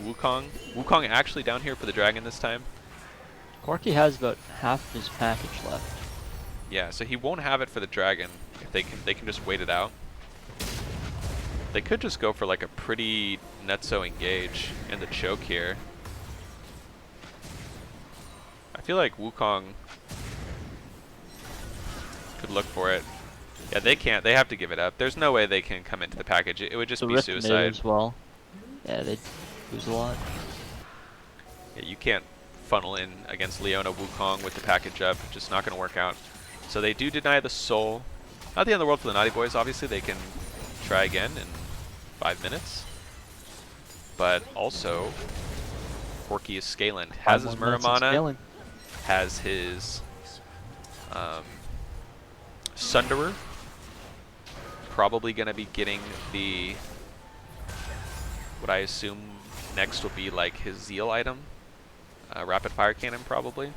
Wukong. Wukong actually down here for the dragon this time. Corki has about half his package left. Yeah, so he won't have it for the dragon. If they can just wait it out. They could just go for like a pretty Netso engage in the choke here. I feel like Wukong could look for it. Yeah, they can't. They have to give it up. There's no way they can come into the package. It would just be suicide. As well. Yeah, they lose a lot. Yeah, you can't funnel in against Leona Wukong with the package up. Just not going to work out. So they do deny the soul. Not the end of the world for the Naughty Boys. Obviously, they can try again in 5 minutes. but also Corki is scaling. Has his Muramana, Scaling. has his Sunderer. Probably going to be getting the, what I assume next will be like his Zeal item. Rapid Fire Cannon probably.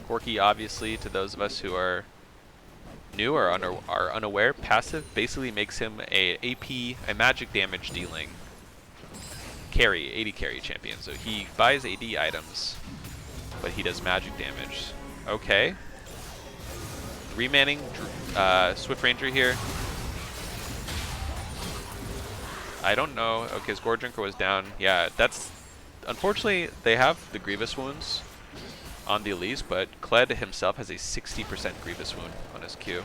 Corki, obviously, to those of us who are new or are unaware, passive basically makes him a magic damage dealing carry, 80 carry champion. So he buys AD items, but he does magic damage. Okay. Remanning Swift Ranger here. I don't know. Okay, his Gore Drinker was down. Yeah, that's... Unfortunately, they have the Grievous wounds on the Elise, but Kled himself has a 60% Grievous wound on his Q.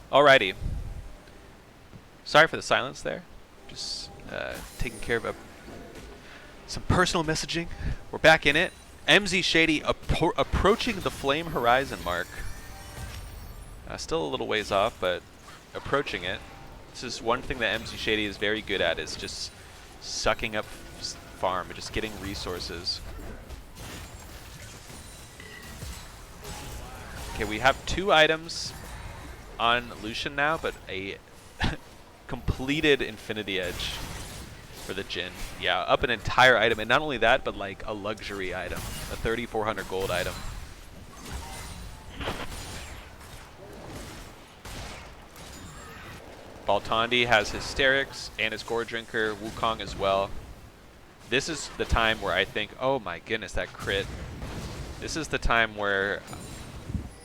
Alrighty. Sorry for the silence there. Just taking care of some personal messaging. We're back in it. MZ Shady approaching the Flame Horizon mark. Still a little ways off, but approaching it. This is one thing that MZ Shady is very good at, is just sucking up farm, just getting resources. Okay, we have 2 items on Lucian now, but a completed Infinity Edge for the Jhin. Yeah, up an entire item, and not only that, but like a luxury item, a 3,400 gold item. Baltandi has Hysterics and his Gore Drinker, Wukong as well. This is the time where I think, oh my goodness, that crit. This is the time where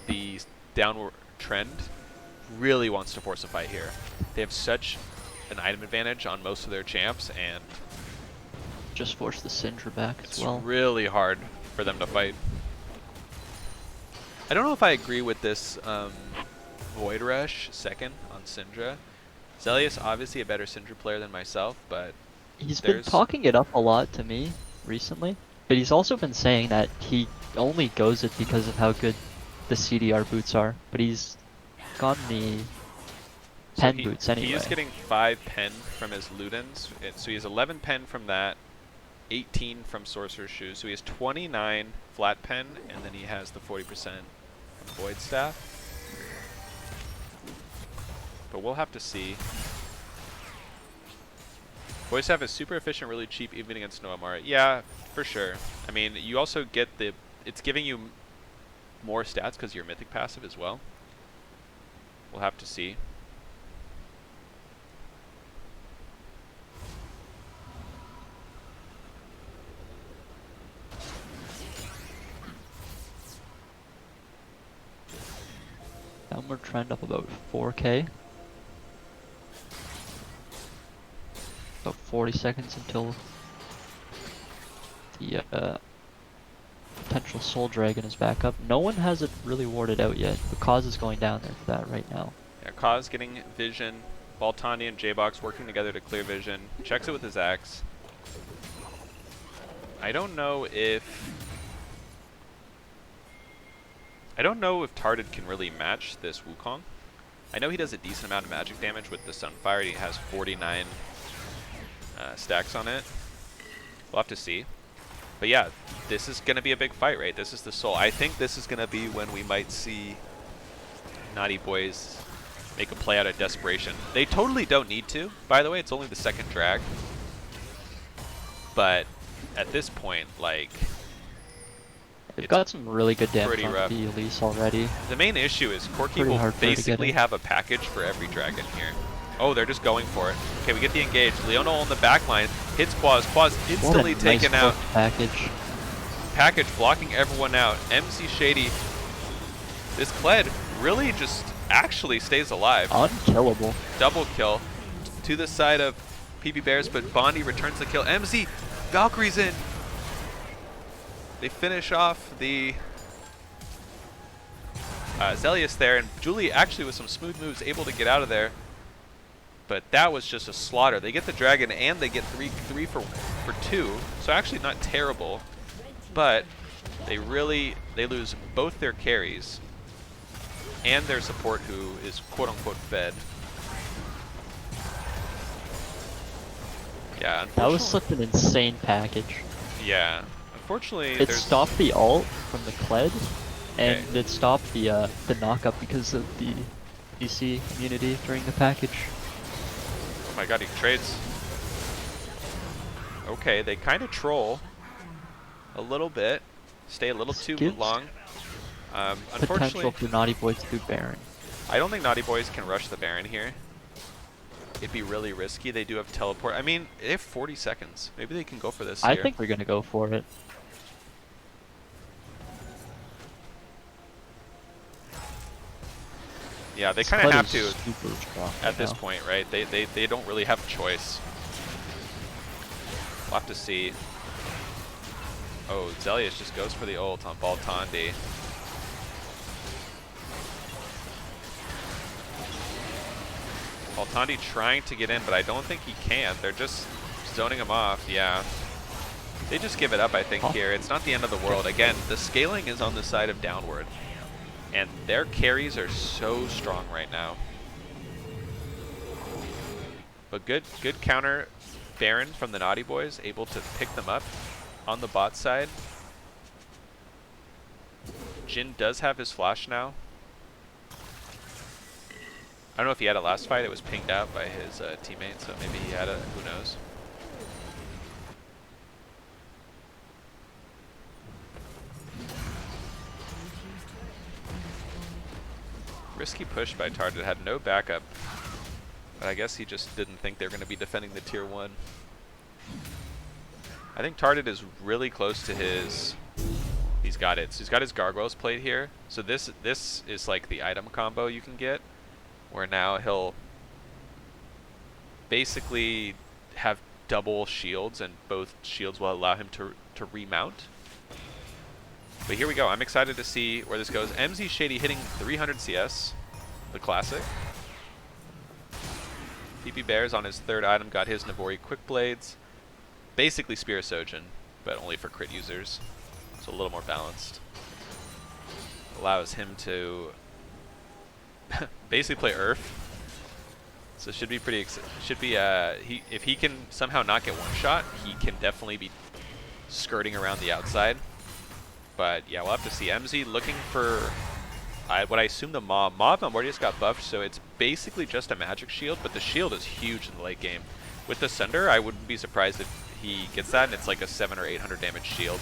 the downward trend really wants to force a fight here. They have such an item advantage on most of their champs, and Just force the Syndra back as well. it's really hard for them to fight. I don't know if I agree with this Void Rush second on Syndra. Zelius obviously a better Syndra player than myself, but He's been talking it up a lot to me recently, but he's also been saying that he only goes it because of how good the CDR boots are, but he's gotten the pen boots anyway. He is getting 5 pen from his Ludens, so he has 11 pen from that, 18 from Sorcerer's Shoes, so he has 29 flat pen, and then he has the 40% from Void Staff. But we'll have to see. Void Staff is super efficient, really cheap, even against Noamara. Yeah, for sure. I mean, you also get the... It's giving you more stats because you're Mythic passive as well. We'll have to see. Downward trend up about 4k. About 40 seconds until the potential Soul Dragon is back up. No one has it really warded out yet, but Kaz is going down there for that right now. Yeah, Kaz getting vision. Baltandi and J-Box working together to clear vision. Checks it with his axe. I don't know if Tarded can really match this Wukong. I know he does a decent amount of magic damage with the Sunfire. He has 49 stacks on it. We'll have to see. But yeah, this is going to be a big fight, right? This is the Soul. I think this is going to be when we might see Naughty Boys make a play out of desperation. They totally don't need to. By the way, it's only the second drag. But at this point, like... They've It's got some really good damage pretty on rough. the Elise already. The main issue is Corki Pretty will hard for her to get basically in. have a package for every dragon here. Oh, they're just going for it. Okay, we get the engage. Leona on the back line hits Bois. Bois instantly What a nice taken out. cork package. Package blocking everyone out. MC Shady. This Kled really just actually stays alive. Unkillable. Double kill to the side of PB Bears, but Bondi returns the kill. MZ, Valkyrie's in. They finish off the Zelius there, and Julie actually with some smooth moves able to get out of there. But that was just a slaughter. They get the dragon and they get three for two, so actually not terrible. But they lose both their carries and their support, who is quote unquote fed. Yeah, That was unfortunately. such an insane package. Yeah, unfortunately, It there's stopped the ult from the Kled, and Okay. it stopped the knockup because of the DC immunity during the package. Oh my god, he trades. Okay, they kind of troll a little bit, stay a little too Gives long. Potential Unfortunately, for Naughty Boys to do Baron. I don't think Naughty Boys can rush the Baron here. It'd be really risky. They do have teleport. I mean, they have 40 seconds. Maybe they can go for this I here. think they're gonna go for it. Yeah, they This kind of Kled have is to super strong at right this now. point, right? They don't really have a choice. We'll have to see. Oh, Zelius just goes for the ult on Baltandi. Baltandi trying to get in, but I don't think he can. They're just zoning him off, yeah. They just give it up, I think, here. It's not the end of the world. Again, the scaling is on the side of downward. And their carries are so strong right now. But good counter Baron from the Naughty Boys, able to pick them up on the bot side. Jin does have his flash now. I don't know if he had it last fight. It was pinged out by his teammate, so maybe he had it. Who knows? Risky push by Target. Had no backup. But I guess he just didn't think they were going to be defending the tier 1. I think Target is really close to his... He's got it. So he's got his Gargoyles played here. So this is like the item combo you can get, where now he'll basically have double shields, and both shields will allow him to remount. But here we go. I'm excited to see where this goes. MZ Shady hitting 300 CS, the classic. PP Bears on his third item got his Navori Quick Blades. Basically Spear Sojin, but only for crit users. So a little more balanced. Allows him to basically play Earth. So should be pretty if he can somehow not get one shot, he can definitely be skirting around the outside. But yeah, we'll have to see. MZ looking for what I assume the Mob. Mob Mordius got buffed, so it's basically just a magic shield, but the shield is huge in the late game. With the Sunder, I wouldn't be surprised if he gets that and it's like a 700 or 800 damage shield.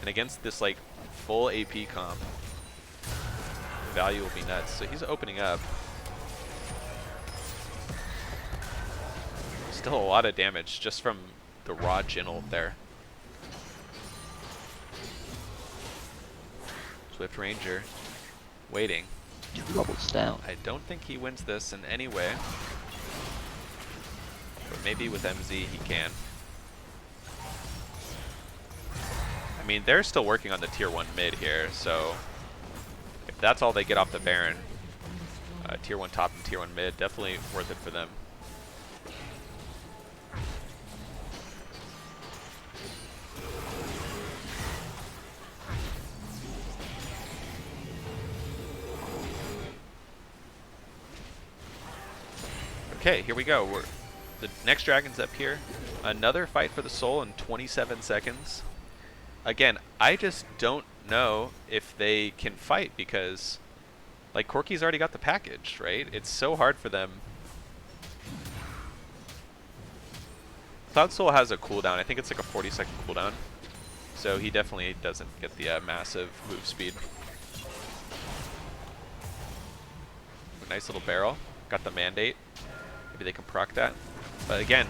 And against this like full AP comp, the value will be nuts. So he's opening up. Still a lot of damage just from the raw Jin ult there. Swift Ranger waiting. 2 levels down. I don't think he wins this in any way. But maybe with MZ he can. I mean, they're still working on the tier 1 mid here, so if that's all they get off the Baron, tier 1 top and tier 1 mid, definitely worth it for them. Okay, here we go. The next dragon's up here. Another fight for the soul in 27 seconds. Again, I just don't know if they can fight because, like, Corki's already got the package, right? It's so hard for them. Cloud Soul has a cooldown. I think it's like a 40-second cooldown. so he definitely doesn't get the massive move speed. Nice little barrel. Got the mandate. Maybe they can proc that. But again,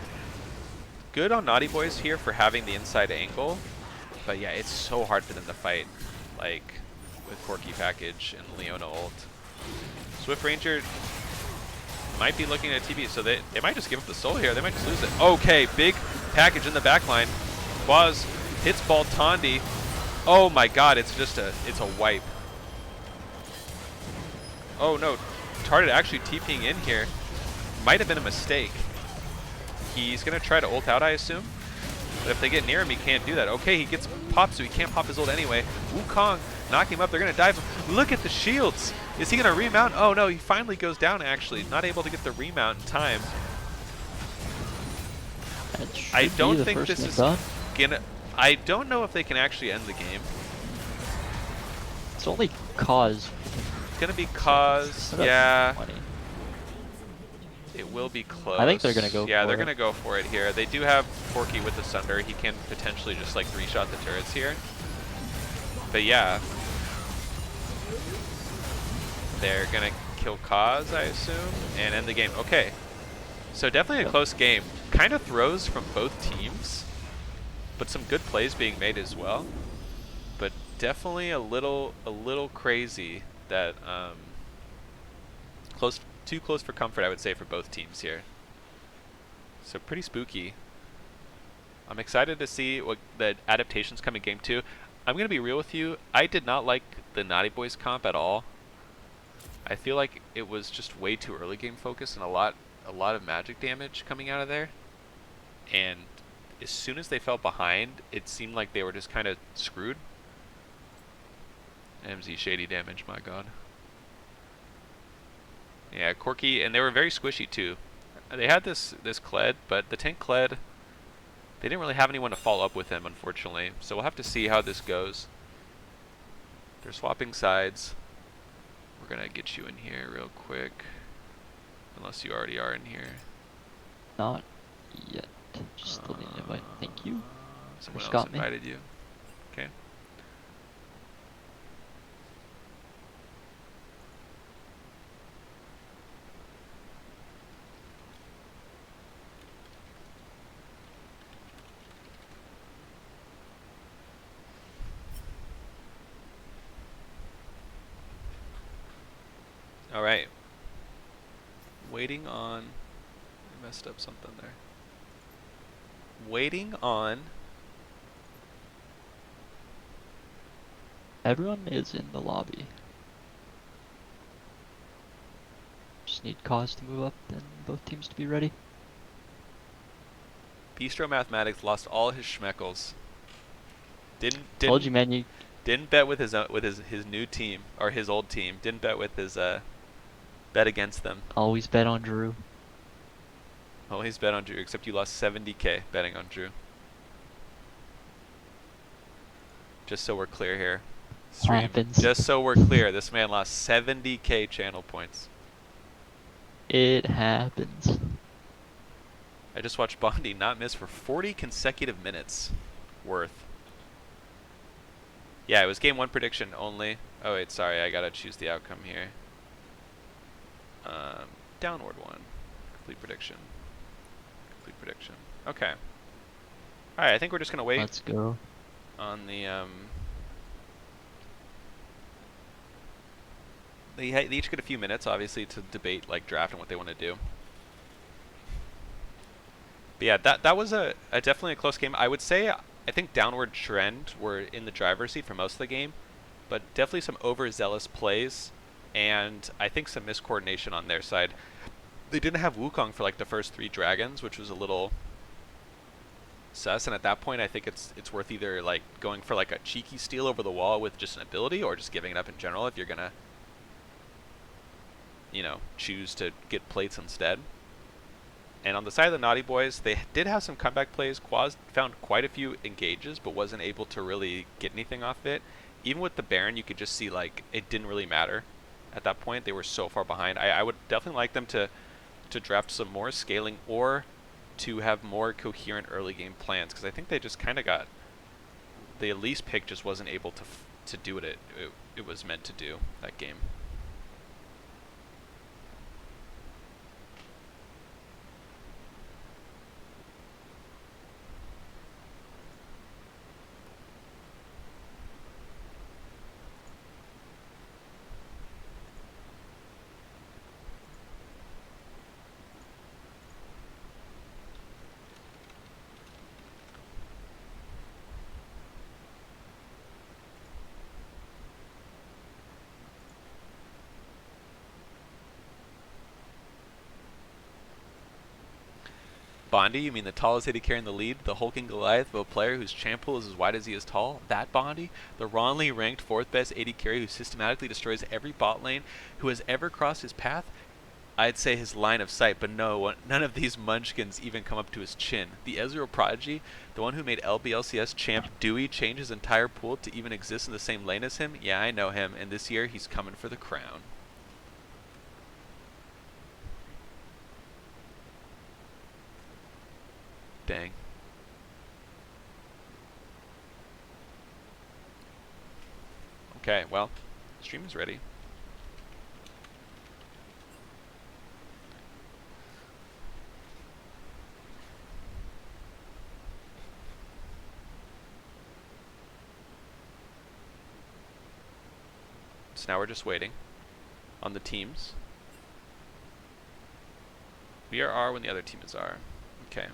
good on Naughty Boys here for having the inside angle. But yeah, it's so hard for them to fight, like with Corki package and Leona ult. Swift Ranger might be looking at TB, so they might just give up the soul here. They might just lose it. Okay, big package in the backline. Bois hits Baltandi. Oh my god, it's a wipe. Oh no, Tarded actually TPing in here. Might have been a mistake. He's gonna try to ult out, I assume. But if they get near him, he can't do that. Okay, he gets popped, so he can't pop his ult anyway. Wukong knocking him up. They're gonna dive him. Look at the shields. Is he gonna remount? Oh no, he finally goes down actually. Not able to get the remount in time. I don't think this is gonna... I don't know if they can actually end the game. It's only cause. It's gonna be cause, yeah. It will be close. I think they're gonna go. Yeah, for they're it. gonna go for it here. They do have Corki with the Sunder. He can potentially just like 3-shot the turrets here. But yeah, they're gonna kill Kaz, I assume, and end the game. Okay, so definitely a close game. Kind of throws from both teams, but some good plays being made as well. But definitely a little crazy that too close for comfort, I would say, for both teams here. So pretty spooky. I'm excited to see what the adaptations come in game 2. I'm going to be real with you. I did not like the Naughty Boys comp at all. I feel like it was just way too early game focused and a lot of magic damage coming out of there. And as soon as they fell behind, it seemed like they were just kind of screwed. MZ shady damage, my god. Yeah, Corki, and they were very squishy too. They had this Kled, but the tank Kled, they didn't really have anyone to follow up with him, unfortunately. So we'll have to see how this goes. They're swapping sides. We're gonna get you in here real quick, unless you already are in here. Not yet. Just still need an invite. Thank you. Someone Just else got me. invited you. Okay. All right. Waiting on. I messed up something there. Waiting on. Everyone is in the lobby. Just need cause to move up and both teams to be ready. Bistro Mathematics lost all his schmeckles. Told you, man. Didn't bet with his new team or his old team. Didn't bet with his bet against them. Always bet on Drew. Always bet on Drew, except you lost 70k betting on Drew. Just so we're clear here. Stream. Happens. Just so we're clear, this man lost 70k channel points. It happens. I just watched Bondi not miss for 40 consecutive minutes worth. Yeah, it was game 1 prediction only. Oh wait, sorry, I gotta choose the outcome here. Downward 1. Complete prediction. Complete prediction. Okay. Alright, I think we're just gonna wait. Let's go. On the they each get a few minutes, obviously, to debate like draft and what they want to do. But yeah, that was a definitely a close game. I would say I think Downward Trend were in the driver's seat for most of the game, but definitely some overzealous plays, and I think some miscoordination on their side. They didn't have Wukong for like the first 3 dragons, which was a little sus, and at that point I think it's worth either like going for like a cheeky steal over the wall with just an ability, or just giving it up in general if you're gonna, you know, choose to get plates instead. And on the side of the Naughty Boys, they did have some comeback plays. Quaz found quite a few engages, but wasn't able to really get anything off it. Even with the Baron, you could just see like it didn't really matter at that point. They were so far behind. I would definitely like them to draft some more scaling, or to have more coherent early game plans, because I think they just kind of got the Elise pick just wasn't able to do what it was meant to do that game. Bondi, you mean the tallest AD carry in the lead? The hulking Goliath of a player whose champ pool is as wide as he is tall? That Bondi? The wrongly ranked 4th best AD carry who systematically destroys every bot lane who has ever crossed his path? I'd say his line of sight, but no, none of these munchkins even come up to his chin. The Ezreal prodigy, the one who made LBLCS champ Dewey change his entire pool to even exist in the same lane as him? Yeah, I know him, and this year he's coming for the crown. Dang. Okay, well, stream is ready. So now we're just waiting on the teams. We are R when the other team is R. Okay.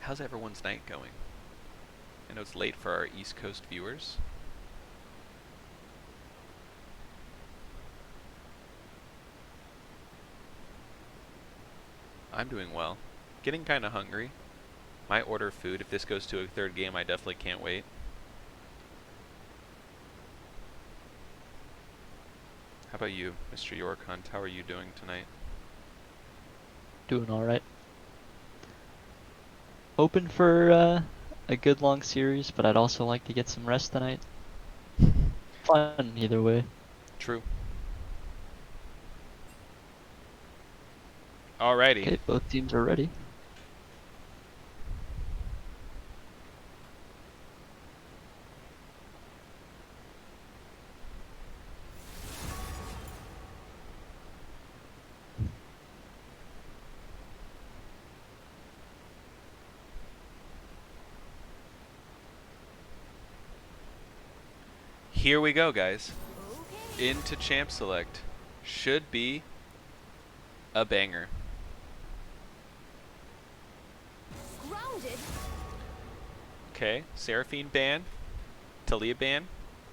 How's everyone's night going? I know it's late for our East Coast viewers. I'm doing well. Getting kind of hungry. Might order food. If this goes to a 3rd game, I definitely can't wait. How about you, Mr. York Hunt? How are you doing tonight? Doing alright. Hoping for a good long series, but I'd also like to get some rest tonight. Fun either way. True. Alrighty. Okay, both teams are ready. Here we go, guys. Into Champ Select. Should be a banger. Grounded. Okay, Seraphine ban, Talia ban.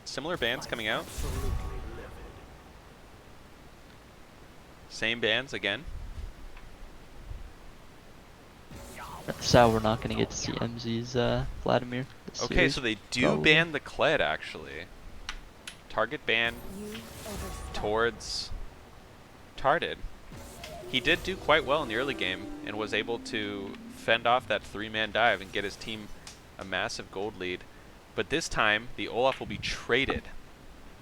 Similar bans coming out. Same bans again. So we're not gonna get to see MZ's Vladimir. Okay, series, so they do probably. ban the Kled actually. Target ban towards Tarded. He did do quite well in the early game and was able to fend off that 3-man dive and get his team a massive gold lead. But this time, the Olaf will be traded.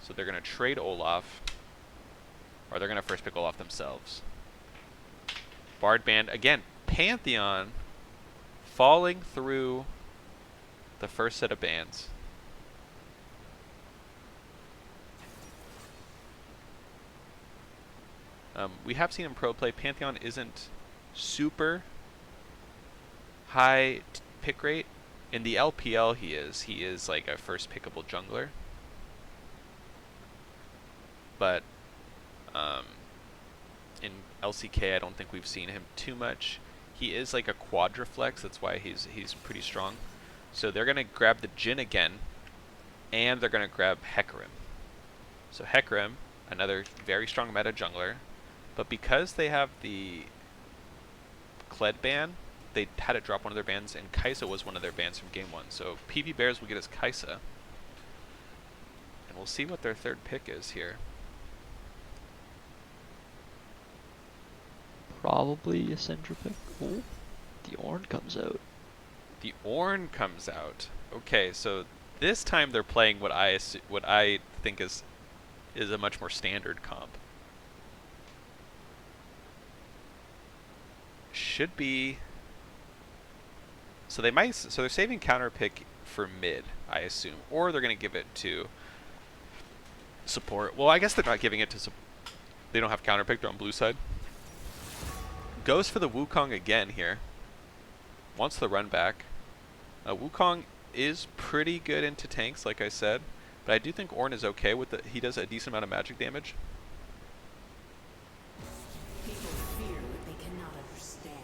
So they're going to trade Olaf, or they're going to first pick Olaf themselves. Bard banned. Again, Pantheon falling through the first set of bans. We have seen him pro play. Pantheon isn't super high pick rate. In the LPL he is. He is like a first pickable jungler. But in LCK I don't think we've seen him too much. He is like a quadriflex, that's why he's pretty strong. So they're gonna grab the Jhin again, and they're gonna grab Hecarim. So Hecarim, another very strong meta jungler, but because they have the Kled ban, they had to drop one of their bans, and Kai'Sa was one of their bans from game 1. So PV Bears will get us Kai'Sa. And we'll see what their 3rd pick is here. Probably a Syndra pick. Oh, the Ornn comes out. The Ornn comes out. Okay, so this time they're playing what I think is a much more standard comp. Should be. So they're saving counter pick for mid, I assume, or they're gonna give it to support. Well, I guess they're not giving it to support. They don't have counter pick. They're on blue side. Goes for the Wukong again here. Wants the run back. Wukong is pretty good into tanks, like I said, but I do think Ornn is okay with it. He does a decent amount of magic damage. People fear what they cannot understand.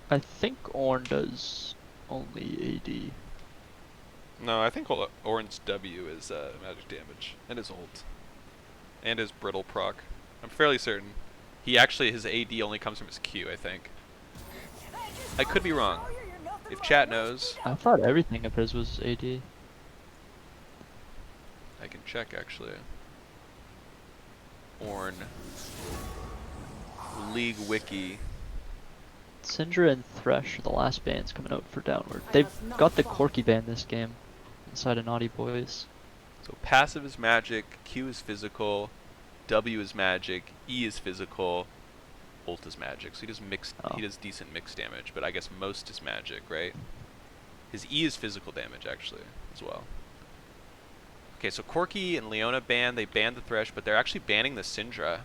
I think Ornn does only AD. No, I think Ornn's W is magic damage, and his ult, and his brittle proc. I'm fairly certain. His AD only comes from his Q, I think. I could be wrong. If chat knows, I thought everything of his was AD. I can check actually. Ornn. League Wiki. Syndra and Thresh are the last bans coming out for Downward. They've got the Corki ban this game inside of Naughty Boys. So passive is magic, Q is physical, W is magic, E is physical, ult is magic. So he does he does decent mixed damage, but I guess most is magic, right? His E is physical damage actually as well. Okay, so Corki and Leona they banned the Thresh, but they're actually banning the Syndra.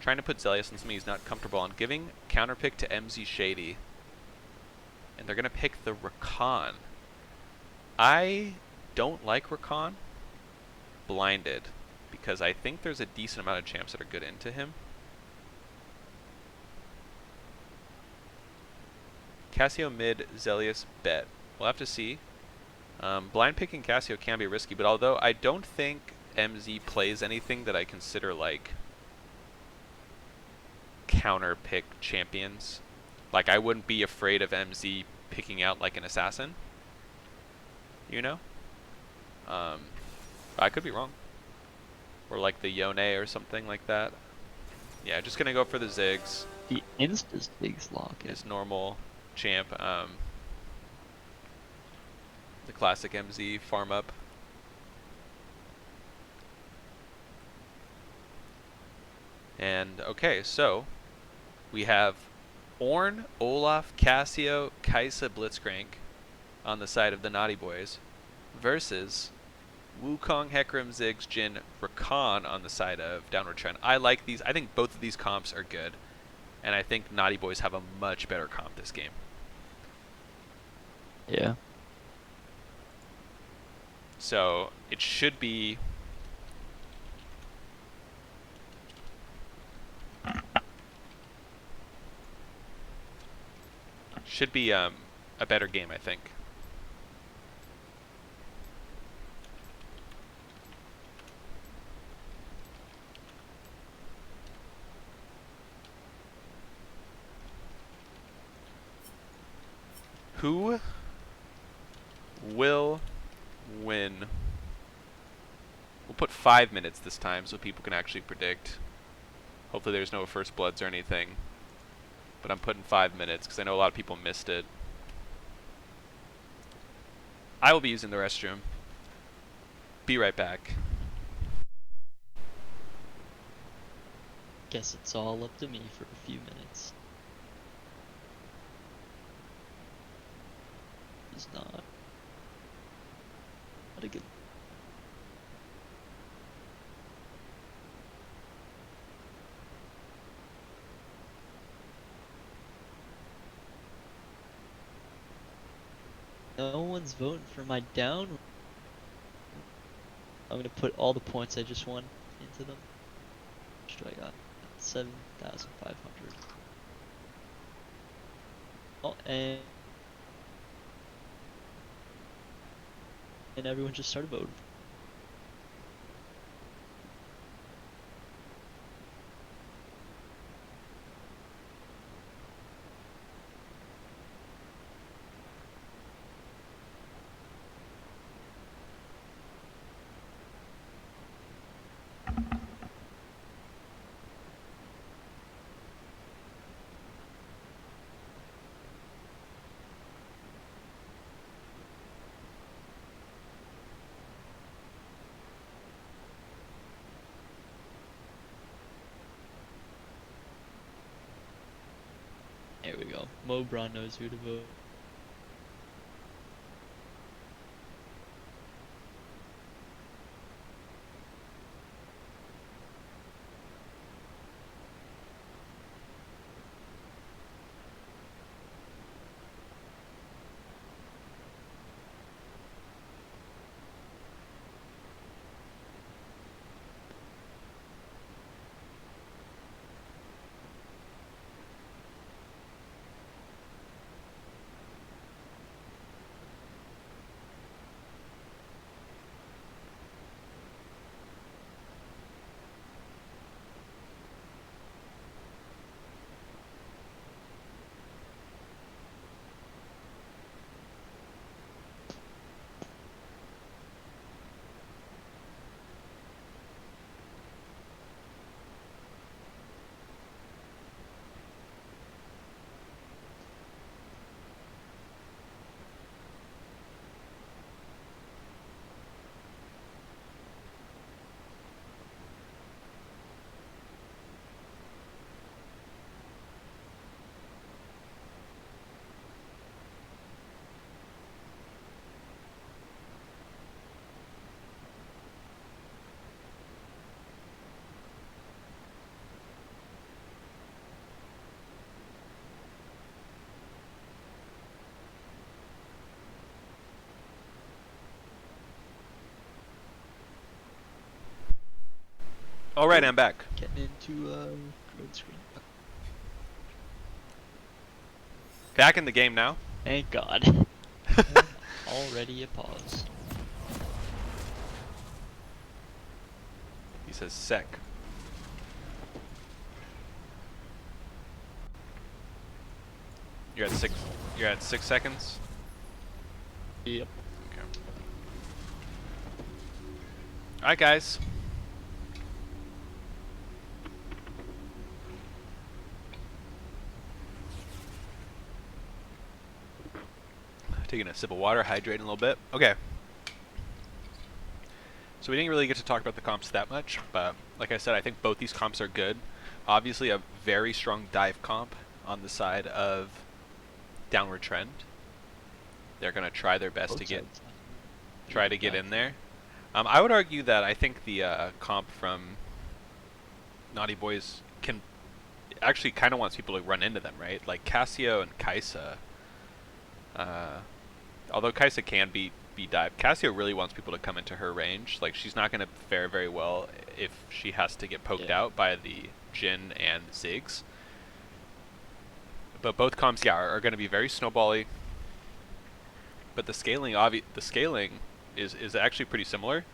Trying to put Zelius on something he's not comfortable on, giving counterpick to MZ Shady. And they're gonna pick the Rakan. I don't like Rakan blinded, because I think there's a decent amount of champs that are good into him. Cassio mid, Zelius bet. We'll have to see. Blind picking Cassio can be risky, but although I don't think MZ plays anything that I consider like counter pick champions, like I wouldn't be afraid of MZ picking out like an assassin, you know? I could be wrong. Or like the Yone or something like that. Yeah, just gonna go for the Ziggs. The insta Ziggs lock His normal champ. The classic MZ farm up. And okay, so we have Ornn, Olaf, Cassio, Kaisa, Blitzcrank on the side of the Naughty Boys versus Wukong, Hecarim, Ziggs, Jhin, Rakan on the side of Downward Trend. I like these. I think both of these comps are good. And I think Naughty Boys have a much better comp this game. Yeah. So it should be a better game, I think. Who will win? We'll put 5 minutes this time so people can actually predict. Hopefully there's no first bloods or anything. But I'm putting 5 minutes because I know a lot of people missed it. I will be using the restroom. Be right back. Guess it's all up to me for a few minutes. It's not a good. No one's voting for my down. I'm gonna put all the points I just won into them. How much do I got? 7,500. Oh, and everyone just started voting. There we go. Mo Braun knows who to vote. All right, I'm back. Getting into green screen. Back in the game now. Thank God. Already a pause. He says sec. You're at 6. You're at 6 seconds. Yep. Okay. All right, guys. Taking a sip of water, hydrating a little bit. Okay. So we didn't really get to talk about the comps that much, but like I said, I think both these comps are good. Obviously, a very strong dive comp on the side of downward trend. They're going to try their best to get in there. I would argue that I think the comp from Naughty Boys can actually kind of wants people to run into them, right? Like Cassio and Kaisa. Although Kaisa can be dived, Cassio really wants people to come into her range. Like, she's not going to fare very well if she has to get poked out by the Jin and Ziggs. But both comps, yeah, are going to be very snowbally. But the scaling, is actually pretty similar.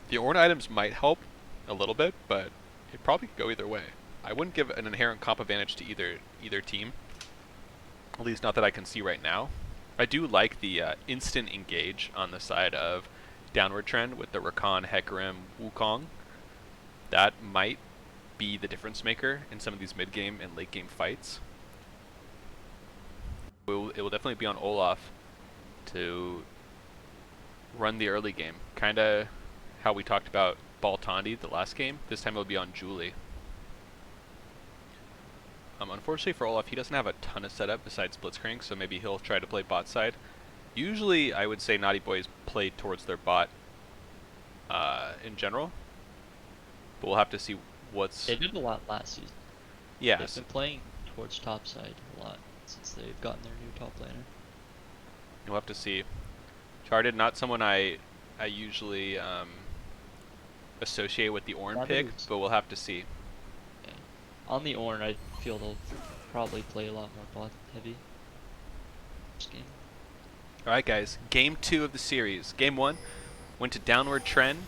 The Ornn items might help a little bit, but it probably could go either way. I wouldn't give an inherent comp advantage to either team. At least not that I can see right now. I do like the instant engage on the side of downward trend with the Rakan, Hecarim, Wukong. That might be the difference maker in some of these mid-game and late-game fights. It will definitely be on Olaf to run the early game. Kind of how we talked about Baltandi the last game. This time it'll be on Julie. Unfortunately for Olaf, he doesn't have a ton of setup besides Blitzcrank, so maybe he'll try to play bot side. Usually, I would say Naughty Boys play towards their bot in general, but we'll have to see what's... They did a lot last season. Yeah. They've been playing towards top side a lot since they've gotten their new top laner. We'll have to see. Charted, not someone I usually associate with the Ornn pick, but we'll have to see. Yeah. On the Ornn, I feel they'll probably play a lot more bot heavy this game. Alright guys, game 2 of the series. Game 1 went to downward trend.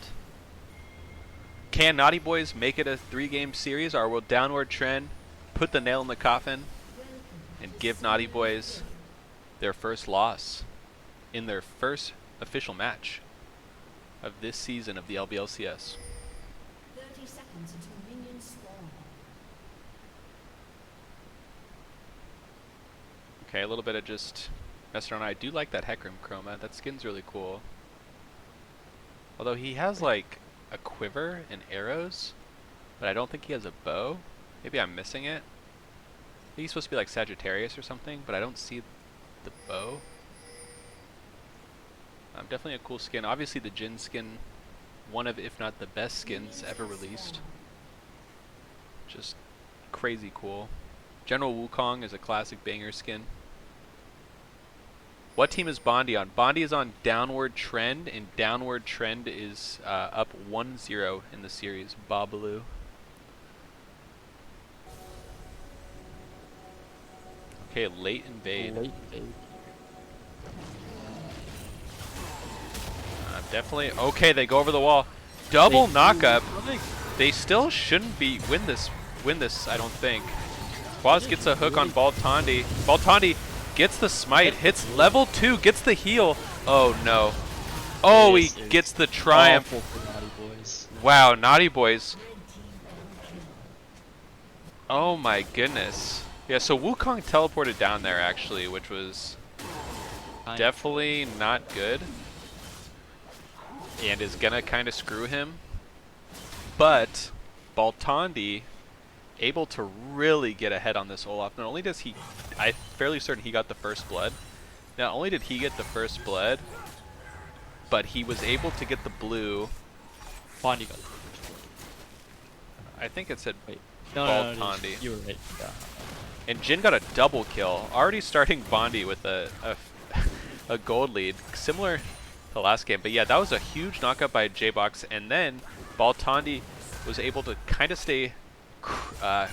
Can Naughty Boys make it a 3-game series, or will downward trend put the nail in the coffin and give Naughty Boys their first loss in their first official match of this season of the LBLCS? 30 seconds until minions spawn. Okay, a little bit of just messing around. I do like that Hecarim chroma. That skin's really cool. Although he has like a quiver and arrows, but I don't think he has a bow. Maybe I'm missing it. think he's supposed to be like Sagittarius or something, but I don't see the bow. Definitely a cool skin. Obviously the Jin skin, one of if not the best skins ever released. Just crazy cool. General Wukong is a classic banger skin. What team is Bondi on? Bondi is on Downward Trend, and Downward Trend is up 1-0 in the series. Babalu. Okay, late invade. Late invade. Definitely. Okay, they go over the wall. Double knockup. They still shouldn't be win this. I don't think. Bois gets a hook on Baltandi. Baltandi gets the smite, hits level 2, gets the heal. Oh no. Oh, he gets the triumph. For Naughty Boys. Wow, Naughty Boys. Oh my goodness. Yeah, so Wukong teleported down there actually, which was definitely not good. And is gonna kind of screw him. But Baltandi able to really get ahead on this Olaf. Not only does he, I'm fairly certain he got the first blood. Not only did he get the first blood, but he was able to get the blue. Bondi got the first blood. I think it said Baltandi. You were right. Yeah. And Jin got a double kill, already starting Bondi with a gold lead, similar to the last game. But yeah, that was a huge knockup by J-Box, and then Baltandi was able to kind of stay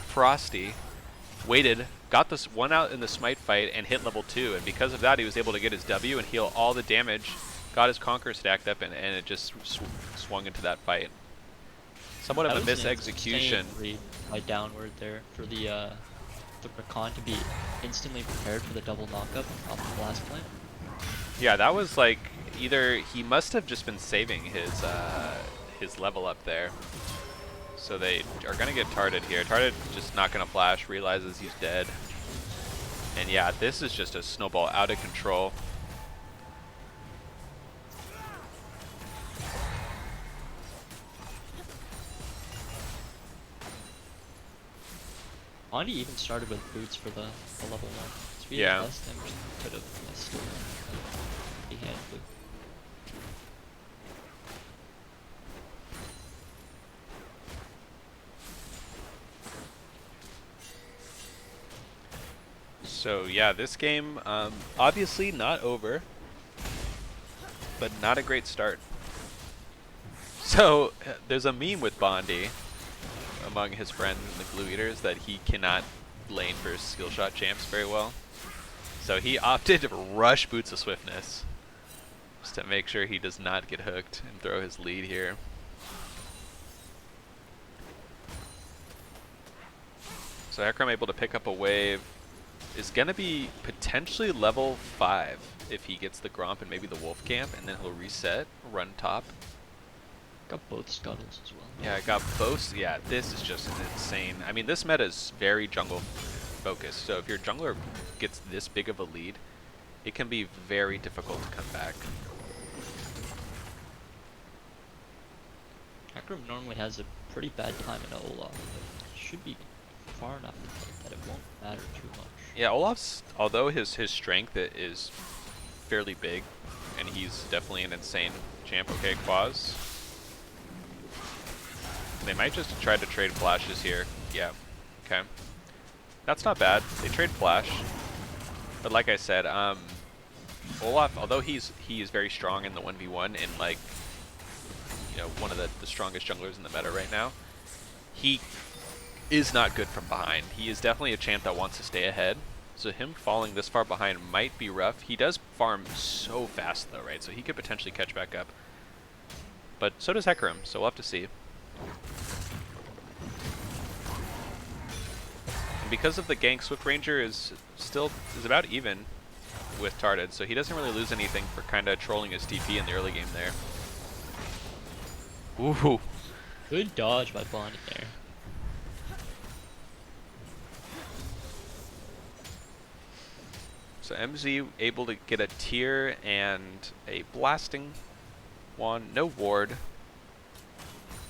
frosty, waited, got this one out in the smite fight, and hit level 2. And because of that, he was able to get his W and heal all the damage, got his Conqueror stacked up, and it just swung into that fight. Somewhat of a misexecution. Read by Downward there for the Rakan to be instantly prepared for the double knockup off the blast plant. Yeah, that was like either he must have just been saving his level up there. So they are gonna get Tarded here. Tarded just not gonna flash, realizes he's dead. And yeah, this is just a snowball out of control. Bondi even started with boots for the level 1. Speed Yeah. less damage could have missed the hand boot. So yeah, this game obviously not over, but not a great start. So there's a meme with Bondi among his friends in the Glue Eaters that he cannot lane for skill shot champs very well. So he opted to rush Boots of Swiftness just to make sure he does not get hooked and throw his lead here. So Hecarim able to pick up a wave. Is going to be potentially level 5 if he gets the Gromp and maybe the Wolf Camp, and then he'll reset, run top. Got both scuttles as well. Yeah, I got both. Yeah, this is just insane. I mean, this meta is very jungle focused, so if your jungler gets this big of a lead, it can be very difficult to come back. Hecarim normally has a pretty bad time in Olaf, but should be far enough that it won't matter too much. Yeah, Olaf's, although his strength is fairly big, and he's definitely an insane champ. Okay, Quaz. They might just try to trade flashes here. Yeah, okay. That's not bad. They trade flash. But like I said, Olaf, although he is very strong in the 1v1 and like, you know, one of the strongest junglers in the meta right now, he is not good from behind. He is definitely a champ that wants to stay ahead. So him falling this far behind might be rough. He does farm so fast though, right? So he could potentially catch back up. But so does Hecarim, so we'll have to see. And because of the gank, Swift Ranger is about even with Tarded, so he doesn't really lose anything for kind of trolling his TP in the early game there. Ooh. Good dodge by Bondi there. So MZ able to get a tier and a blasting wand, no ward.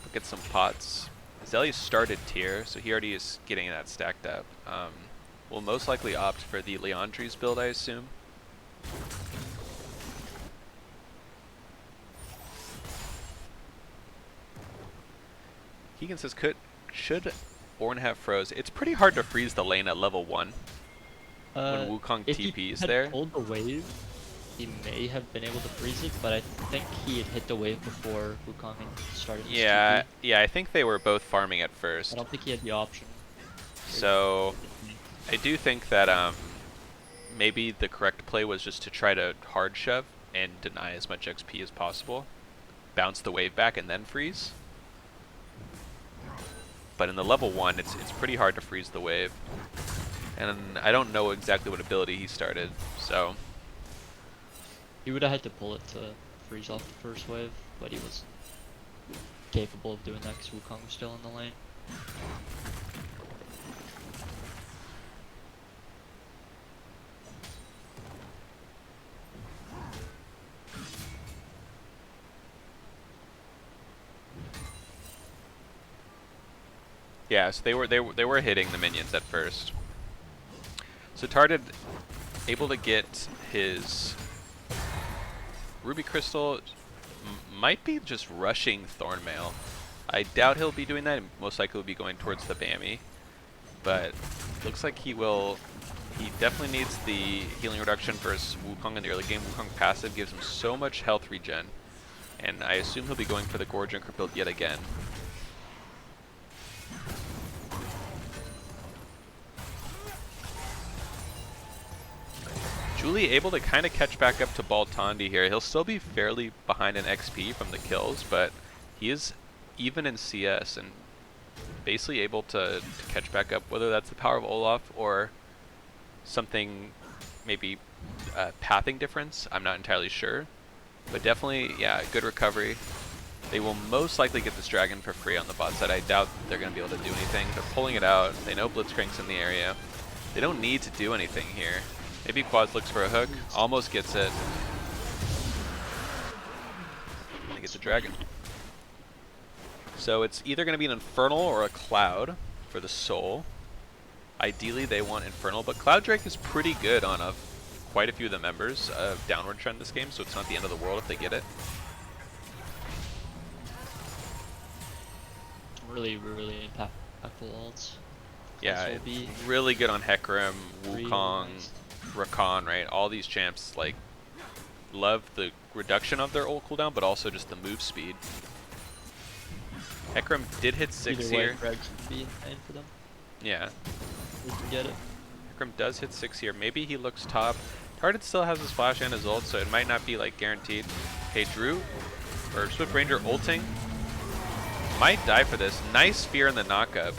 Look at some pots. Azelius started tier, so he already is getting that stacked up. will most likely opt for the Leandri's build, I assume. Keegan says, should Ornn have froze? It's pretty hard to freeze the lane at level 1 when Wukong If he TPs had there. pulled the wave, he may have been able to freeze it, but I think he had hit the wave before Wukong started his Yeah, TP. yeah, I think they were both farming at I first. don't think he had the option. So I do think that maybe the correct play was just to try to hard shove and deny as much XP as possible. Bounce the wave back and then freeze. But in the level 1, it's pretty hard to freeze the wave. And I don't know exactly what ability he started, so... He would have had to pull it to freeze off the first wave, but he was capable of doing that because Wukong was still in the lane. Yeah, so they were hitting the minions at first. So Tarded able to get his Ruby Crystal, might be just rushing Thornmail. I doubt he'll be doing that. Most likely will be going towards the Bammy, but looks like he will. He definitely needs the healing reduction versus Wukong in the early game. Wukong passive gives him so much health regen, and I assume he'll be going for the Gorge Anchor build yet again. Julie able to kind of catch back up to Baltandi here. He'll still be fairly behind in XP from the kills, but he is even in CS and basically able to catch back up, whether that's the power of Olaf or something, maybe pathing difference. I'm not entirely sure, but definitely, yeah, good recovery. They will most likely get this dragon for free on the bot side. I doubt they're going to be able to do anything. They're pulling it out. They know Blitzcrank's in the area. They don't need to do anything here. Maybe Quads looks for a hook. Almost gets it. They get the dragon. So it's either going to be an Infernal or a Cloud for the soul. Ideally they want Infernal, but Cloud Drake is pretty good on quite a few of the members of Downward Trend this game, so it's not the end of the world if they get it. Really, really impactful ults. Yeah, This will be it's really good on Hecarim, really Wukong, nice. Rakan, right? All these champs, like, love the reduction of their ult cooldown, but also just the move speed. Hecarim did hit 6 Either way, here. Greg's would be insane for them. Yeah. They can get it. Hecarim does hit 6 here. Maybe he looks top. Tarded still has his flash and his ult, so it might not be, like, guaranteed. Okay, Drew, or Swift Ranger ulting. Might die for this. Nice fear in the knockup.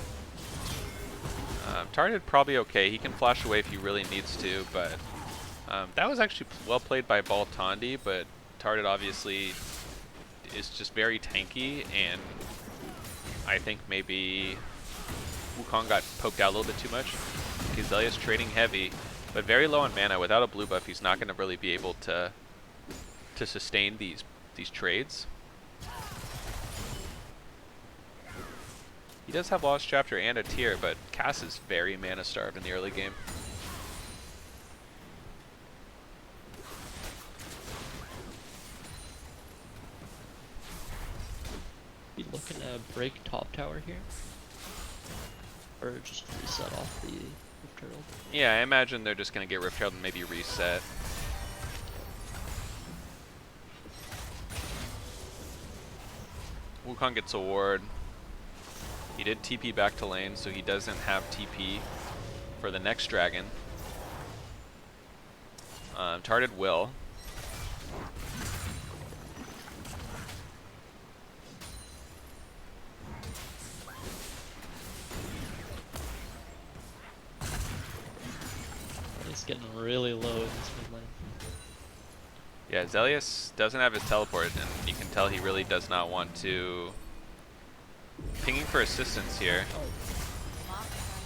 Tarded probably okay. He can flash away if he really needs to, but that was actually well played by Baltandi, but Tarded obviously is just very tanky, and I think maybe Wukong got poked out a little bit too much. Kizelia's trading heavy, but very low on mana. Without a blue buff, he's not going to really be able to sustain these trades. He does have Lost Chapter and a tier, but Cass is very mana starved in the early game. Be looking to break top tower here, or just reset off the Rift Turtle. Yeah, I imagine they're just going to get Rift Herald and maybe reset. Wukong gets a ward. He did TP back to lane, so he doesn't have TP for the next dragon. Tarded will. It's getting really low in this mid lane. Yeah, Zelius doesn't have his teleport, and you can tell he really does not want to... Pinging for assistance here.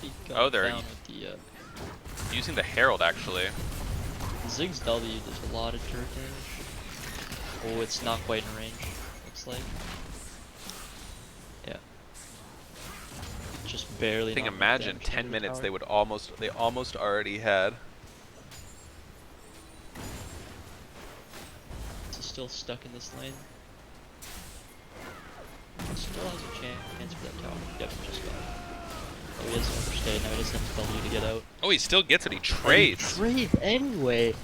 He Oh, got they're down with the using the Herald, actually. Ziggs W does a lot of turret damage. Oh, it's not quite in range, looks like. Yeah. just barely. I think not enough imagine damage to 10 the minutes tower. they almost already had. So still stuck in this lane. Still has a chance for that tower. Yep, just got it. Oh, he doesn't overstay. Now he doesn't have W to get out. Oh, he still gets it. He And trades. he trades anyway.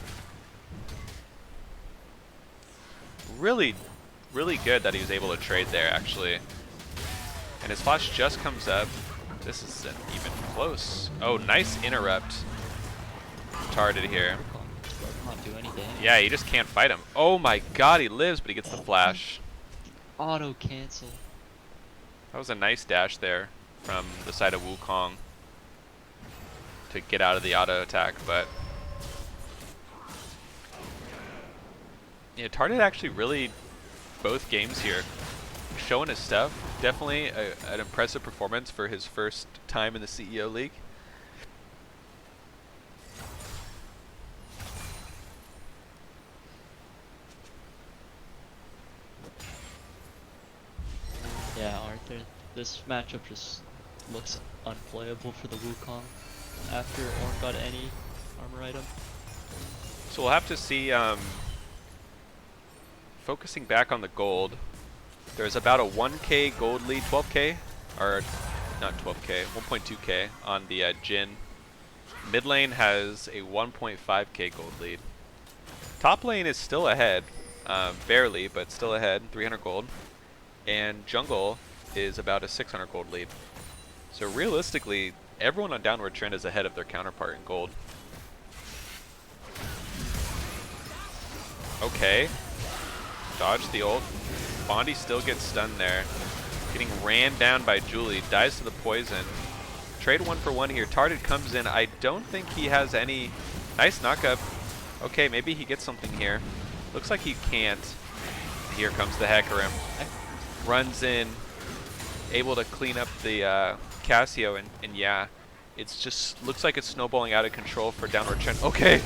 Really, really good that he was able to trade there, actually. And his flash just comes up. This isn't even close. Oh, nice interrupt. Retarded here. Not do any damage. Yeah, you just can't fight him. Oh my god, he lives, but he gets the flash. Auto cancel. That was a nice dash there from the side of Wukong to get out of the auto attack, but yeah, Tarded actually really both games here showing his stuff. Definitely an impressive performance for his first time in the CEO League. Yeah, Arthur. This matchup just looks unplayable for the Wukong after Ornn got any armor item. So we'll have to see, focusing back on the gold, there's about a 1k gold lead, 12k, or not 12k, 1.2k on the Jhin. Mid lane has a 1.5k gold lead. Top lane is still ahead, barely, but still ahead, 300 gold. And jungle is about a 600 gold lead. So realistically, everyone on downward trend is ahead of their counterpart in gold. Okay. Dodge the ult. Bondi still gets stunned there. Getting ran down by Julie. Dies to the poison. Trade 1-for-1 here. Tarded comes in. I don't think he has any... Nice knockup. Okay, maybe he gets something here. Looks like he can't. Here comes the Hecarim. Runs in. Able to clean up the Cassio. And yeah, it's just... Looks like it's snowballing out of control for downward trend. Okay.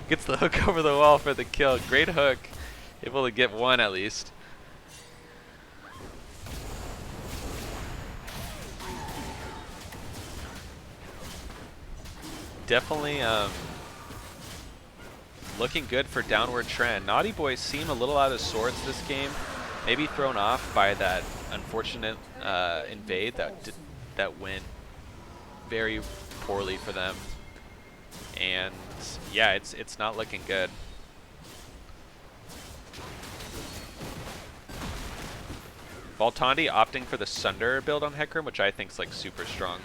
Gets the hook over the wall for the kill. Great hook. Able to get one at least. Definitely looking good for downward trend. Naughty Boys seem a little out of sorts this game. Maybe thrown off by that unfortunate invade that went very poorly for them. And yeah, it's not looking good. Voltandi opting for the Sunder build on Hecarim, which I think is like super strong.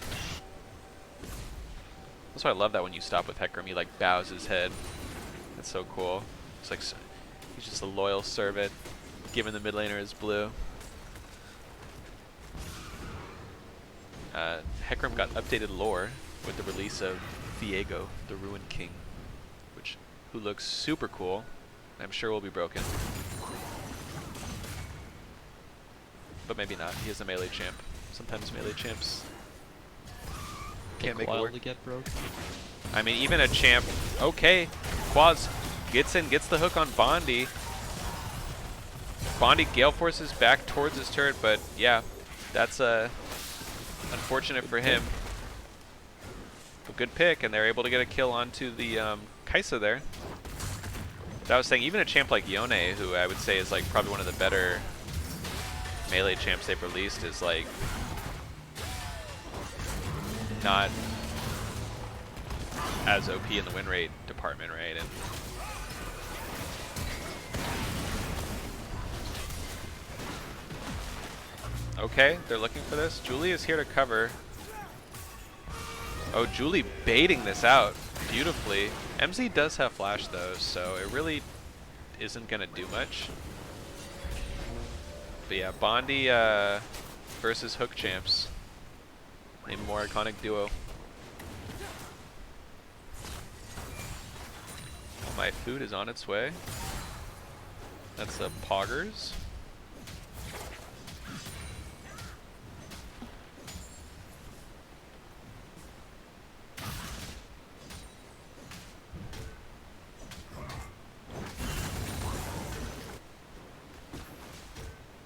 That's why I love that when you stop with Hecarim, he like bows his head. That's so cool. It's like he's just a loyal servant, giving the mid laner his blue. Hecarim got updated lore with the release of Viego, the Ruined King, who looks super cool. I'm sure will be broken. But maybe not. He is a melee champ. Sometimes melee champs can't make it work. To get broke. I mean, even a champ. Okay, Quaz gets in, gets the hook on Bondi. Bondi Gale Forces back towards his turret, but yeah, that's unfortunate for him. A good pick, and they're able to get a kill onto the Kaisa there. But I was saying, even a champ like Yone, who I would say is like probably one of the better melee champs they've released, is like not as OP in the win rate department, right? And okay, they're looking for this. Julie is here to cover. Oh, Julie baiting this out beautifully. MZ does have flash though, so it really isn't gonna do much. But yeah, Bondi versus Hook champs. Maybe more iconic duo. My food is on its way. That's the Poggers.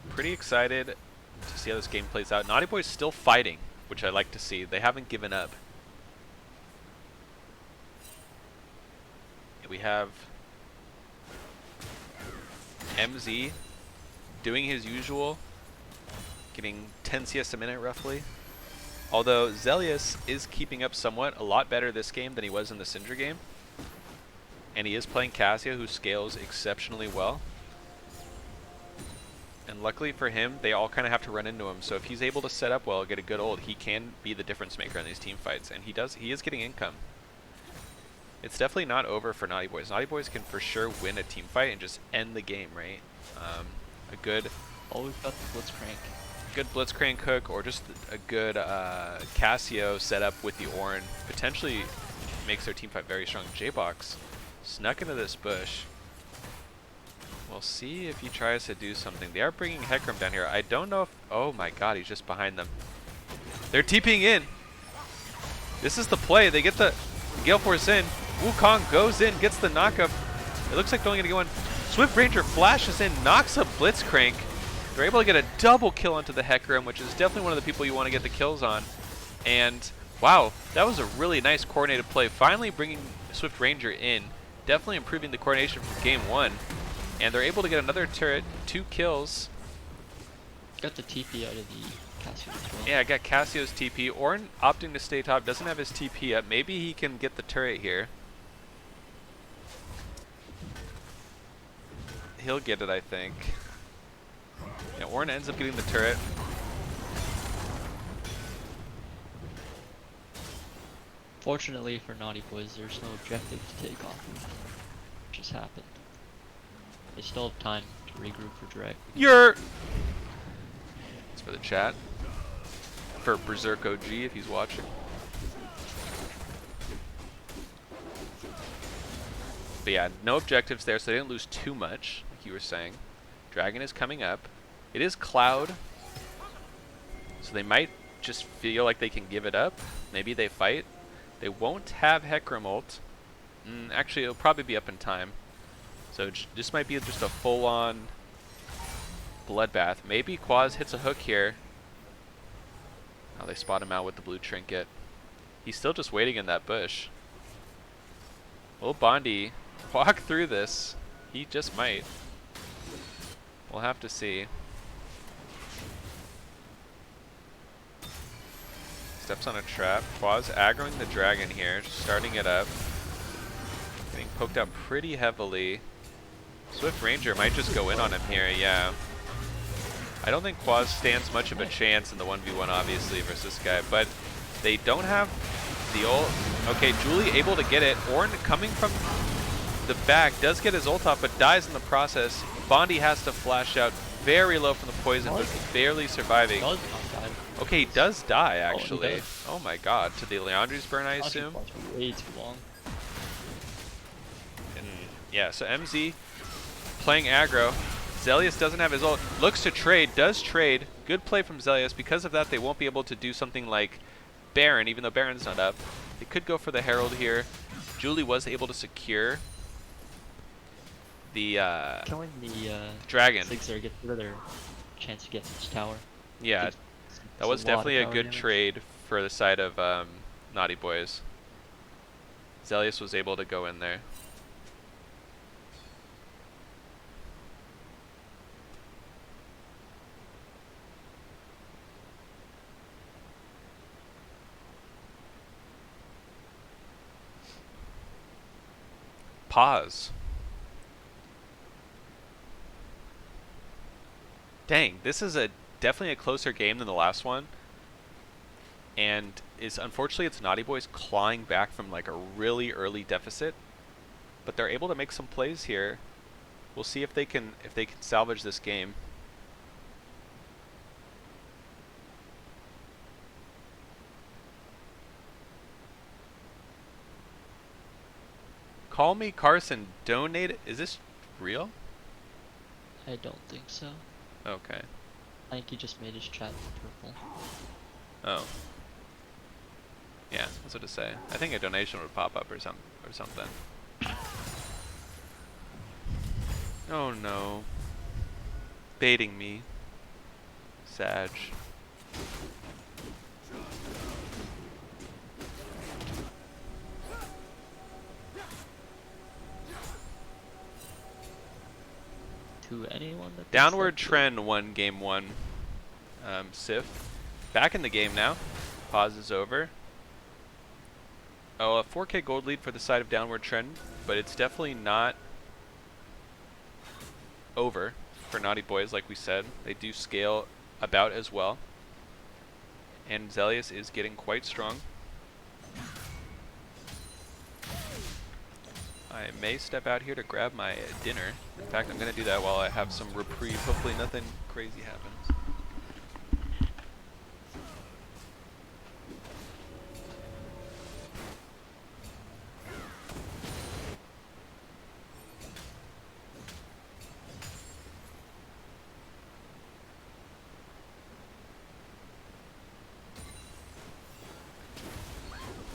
Pretty excited to see how this game plays out. Naughty Boy's still fighting. which I like to see. They haven't given up. We have MZ doing his usual, getting 10 CS a minute roughly. Although Zelius is keeping up somewhat, a lot better this game than he was in the Syndra game. And he is playing Cassia, who scales exceptionally well. And luckily for him, they all kind of have to run into him. So if he's able to set up well, get a good ult, he can be the difference maker in these team fights. And he does. He is getting income. It's definitely not over for Naughty Boys. Naughty Boys can for sure win a team fight and just end the game, right? A good... Always got the Blitzcrank. Good Blitzcrank hook or just a good Cassio setup with the Ornn potentially makes their team fight very strong. J-Box snuck into this bush. We'll see if he tries to do something. They are bringing Hecarim down here. I don't know if... Oh my god, he's just behind them. They're TPing in. This is the play. They get the Gale Force in. Wukong goes in, gets the knockup. It looks like they're only going to go in. Swift Ranger flashes in, knocks a Blitzcrank. They're able to get a double kill onto the Hecarim, which is definitely one of the people you want to get the kills on. And wow, that was a really nice coordinated play. Finally bringing Swift Ranger in. Definitely improving the coordination from game 1. And they're able to get another turret, 2 kills. Got the TP out of the Cassio as well. Yeah, I got Cassio's TP. Ornn opting to stay top, doesn't have his TP up. Maybe he can get the turret here. He'll get it, I think. Yeah, Ornn ends up getting the turret. Fortunately for Naughty Boys, there's no objective to take off. It just happened. They still have time to regroup for direct. It's for the chat. For Berserk OG if he's watching. But yeah, no objectives there, so they didn't lose too much, like you were saying. Dragon is coming up. It is Cloud. So they might just feel like they can give it up. Maybe they fight. They won't have Hecarim ult. Actually, it'll probably be up in time. So this might be just a full-on bloodbath. Maybe Quaz hits a hook here. Oh, they spot him out with the blue trinket. He's still just waiting in that bush. Will Bondi walk through this? He just might. We'll have to see. Steps on a trap. Quaz aggroing the dragon here, just starting it up. Getting poked out pretty heavily. Swift Ranger might just go in on him here, yeah. I don't think Quaz stands much of a chance in the 1v1, obviously, versus this guy, but they don't have the ult. Okay, Julie able to get it. Ornn coming from the back, does get his ult off, but dies in the process. Bondi has to flash out very low from the poison, but barely surviving. Okay, he does die, actually. Oh my god, to the Leandri's burn, I assume? Way too long. And yeah, so MZ playing aggro. Zelius doesn't have his ult. Looks to trade, does trade. Good play from Zelius. Because of that, they won't be able to do something like Baron, even though Baron's not up. They could go for the Herald here. Julie was able to secure the Killing the dragon. Zigzag gets rid of their chance to get this tower. Yeah, that was definitely a good trade for the side of Naughty Boys. Zelius was able to go in there. Pause. Dang, this is definitely a closer game than the last one. And unfortunately it's Naughty Boys clawing back from like a really early deficit. But they're able to make some plays here. We'll see if they can salvage this game. Call me Carson, donate. Is this real? I don't think so. Okay. I think he just made his chat purple. Oh. Yeah, that's what to say. I think a donation would pop up or something. Oh no. Baiting me. Sag. to anyone that thinks Downward that's it. Trend won game 1. Sif. Back in the game now. Pause is over. Oh, a 4K gold lead for the side of Downward Trend, but it's definitely not over for Naughty Boys, like we said. They do scale about as well. And Zelius is getting quite strong. I may step out here to grab my dinner. In fact, I'm going to do that while I have some reprieve. Hopefully nothing crazy happens.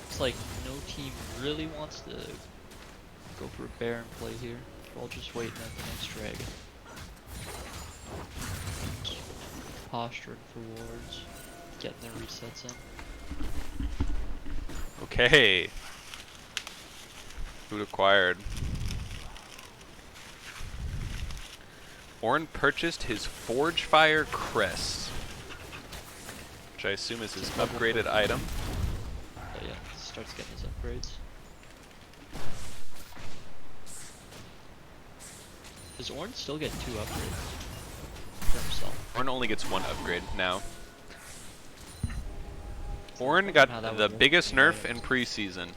It's like no team really wants to go for a Baron play here. We're all just waiting at the next dragon. Posturing for wards, getting their resets in. Okay. Food acquired. Ornn purchased his Forge Fire Crest, which I assume is his upgraded item. Yeah, starts getting his upgrades. Does Ornn still get 2 upgrades for himself? Ornn only gets 1 upgrade now. Ornn got the biggest nerf in preseason.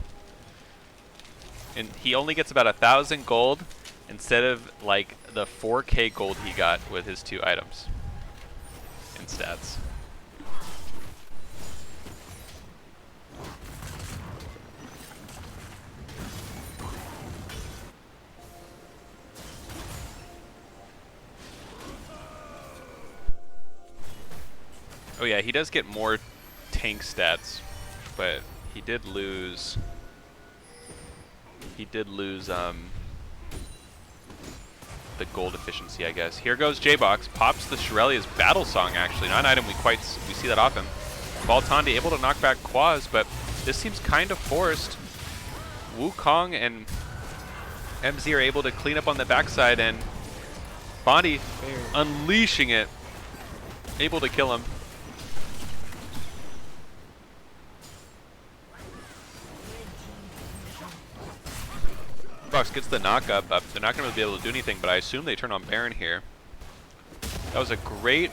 And he only gets about 1,000 gold instead of like the 4K gold he got with his 2 items in stats. Oh yeah, he does get more tank stats, but he did lose. The gold efficiency, I guess. Here goes J-Box, pops the Shirelia's battle song. Actually, not an item we see that often. Baltandi able to knock back Quaz, but this seems kind of forced. Wukong and MZ are able to clean up on the backside, and Bondi unleashing it, able to kill him. Box gets the knockup up. They're not going to be able to do anything, but I assume they turn on Baron here. That was a great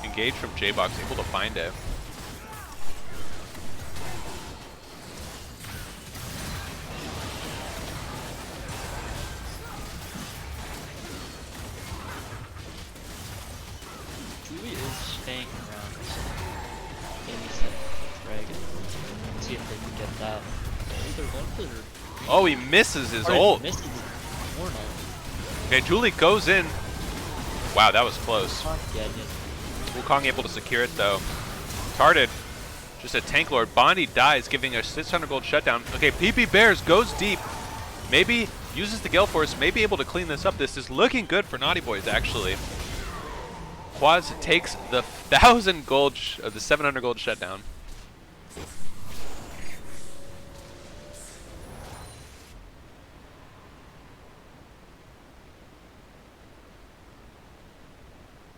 engage from J-Box, able to find it. Julie is staying around. Maybe set the dragon. See if they can get that. Oh, they're going for their... Oh, he misses his ult. Misses his Ornn ult. Okay, Julie goes in. Wow, that was close. Not getting it. Wukong able to secure it though. Tarded, just a tank lord. Bondi dies, giving a 600 gold shutdown. Okay, PP Bears goes deep. Maybe uses the Gale Force, maybe able to clean this up. This is looking good for Naughty Boys, actually. Quaz takes the 1,000 gold, the 700 gold shutdown.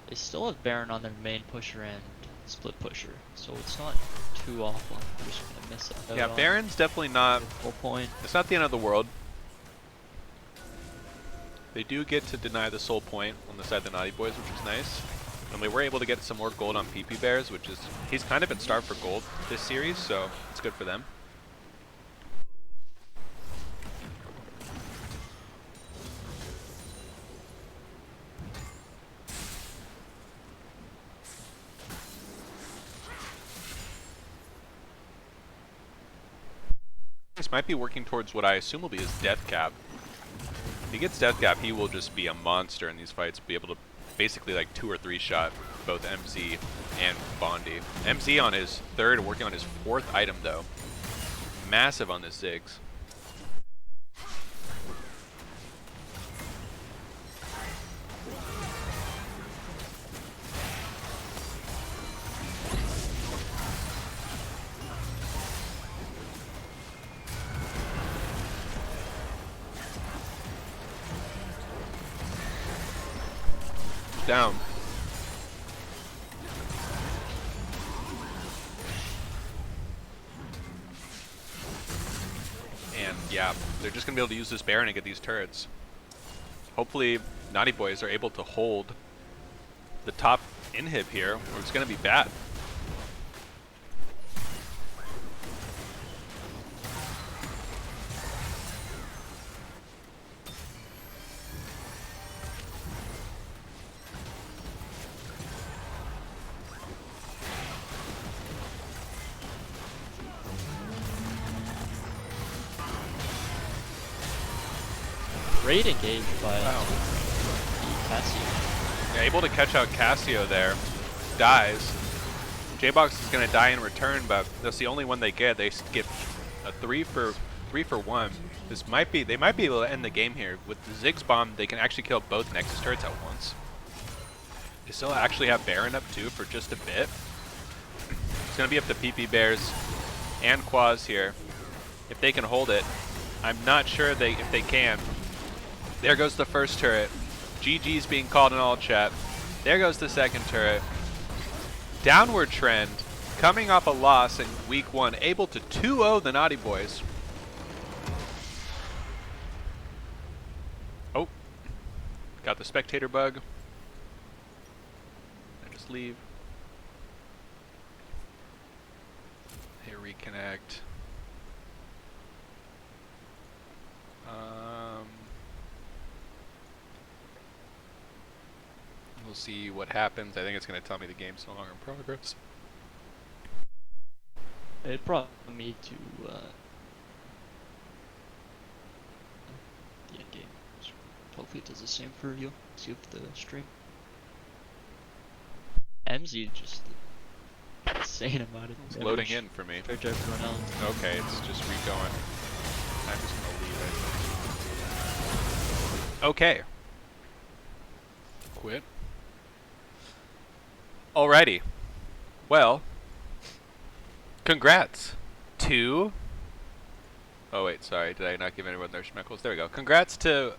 They still have Baron on their main pusher and split pusher, so it's not too awful. They're just gonna miss it. Yeah, Baron's definitely not. Full point. It's not the end of the world. They do get to deny the soul point on the side of the Naughty Boys, which is nice. And we were able to get some more gold on PP Bears, which is, he's kind of been starved for gold this series, so it's good for them. This might be working towards what I assume will be his death cap. If he gets death cap, he will just be a monster in these fights, be able to basically like 2 or 3 shot both MZ and Bondi. MZ on his 3rd, working on his 4th item though. Massive on the Ziggs. down. And yeah, they're just gonna be able to use this Baron and get these turrets. Hopefully, Naughty Boys are able to hold the top inhib here, or it's gonna be bad. Great engage by Wow. Cassie. Yeah, able to catch out Cassio there. Dies. J-Box is gonna die in return, but that's the only one they get. They get a 3 for 1. They might be able to end the game here. With the Ziggs bomb, they can actually kill both Nexus turrets at once. They still actually have Baron up too for just a bit. It's gonna be up to PP Bears and Quaz here. If they can hold it. I'm not sure if they can. There goes the first turret. GG's being called in all chat. There goes the second turret. Downward trend, coming off a loss in week 1, able to 2-0 the Naughty Boys. Oh, got the spectator bug. I just leave. Hey, reconnect. We'll see what happens. I think it's going to tell me the game's no longer in progress. It brought me to the end game. So hopefully it does the same for you. See if the stream. MZ just insane amount of It's loading in for me. compared to everyone else. Okay, it's just re-going. I'm just going to leave it. Okay. Quit. Alrighty. Well, congrats to... Oh wait, sorry, did I not give anyone their schmeckles? There we go. Congrats to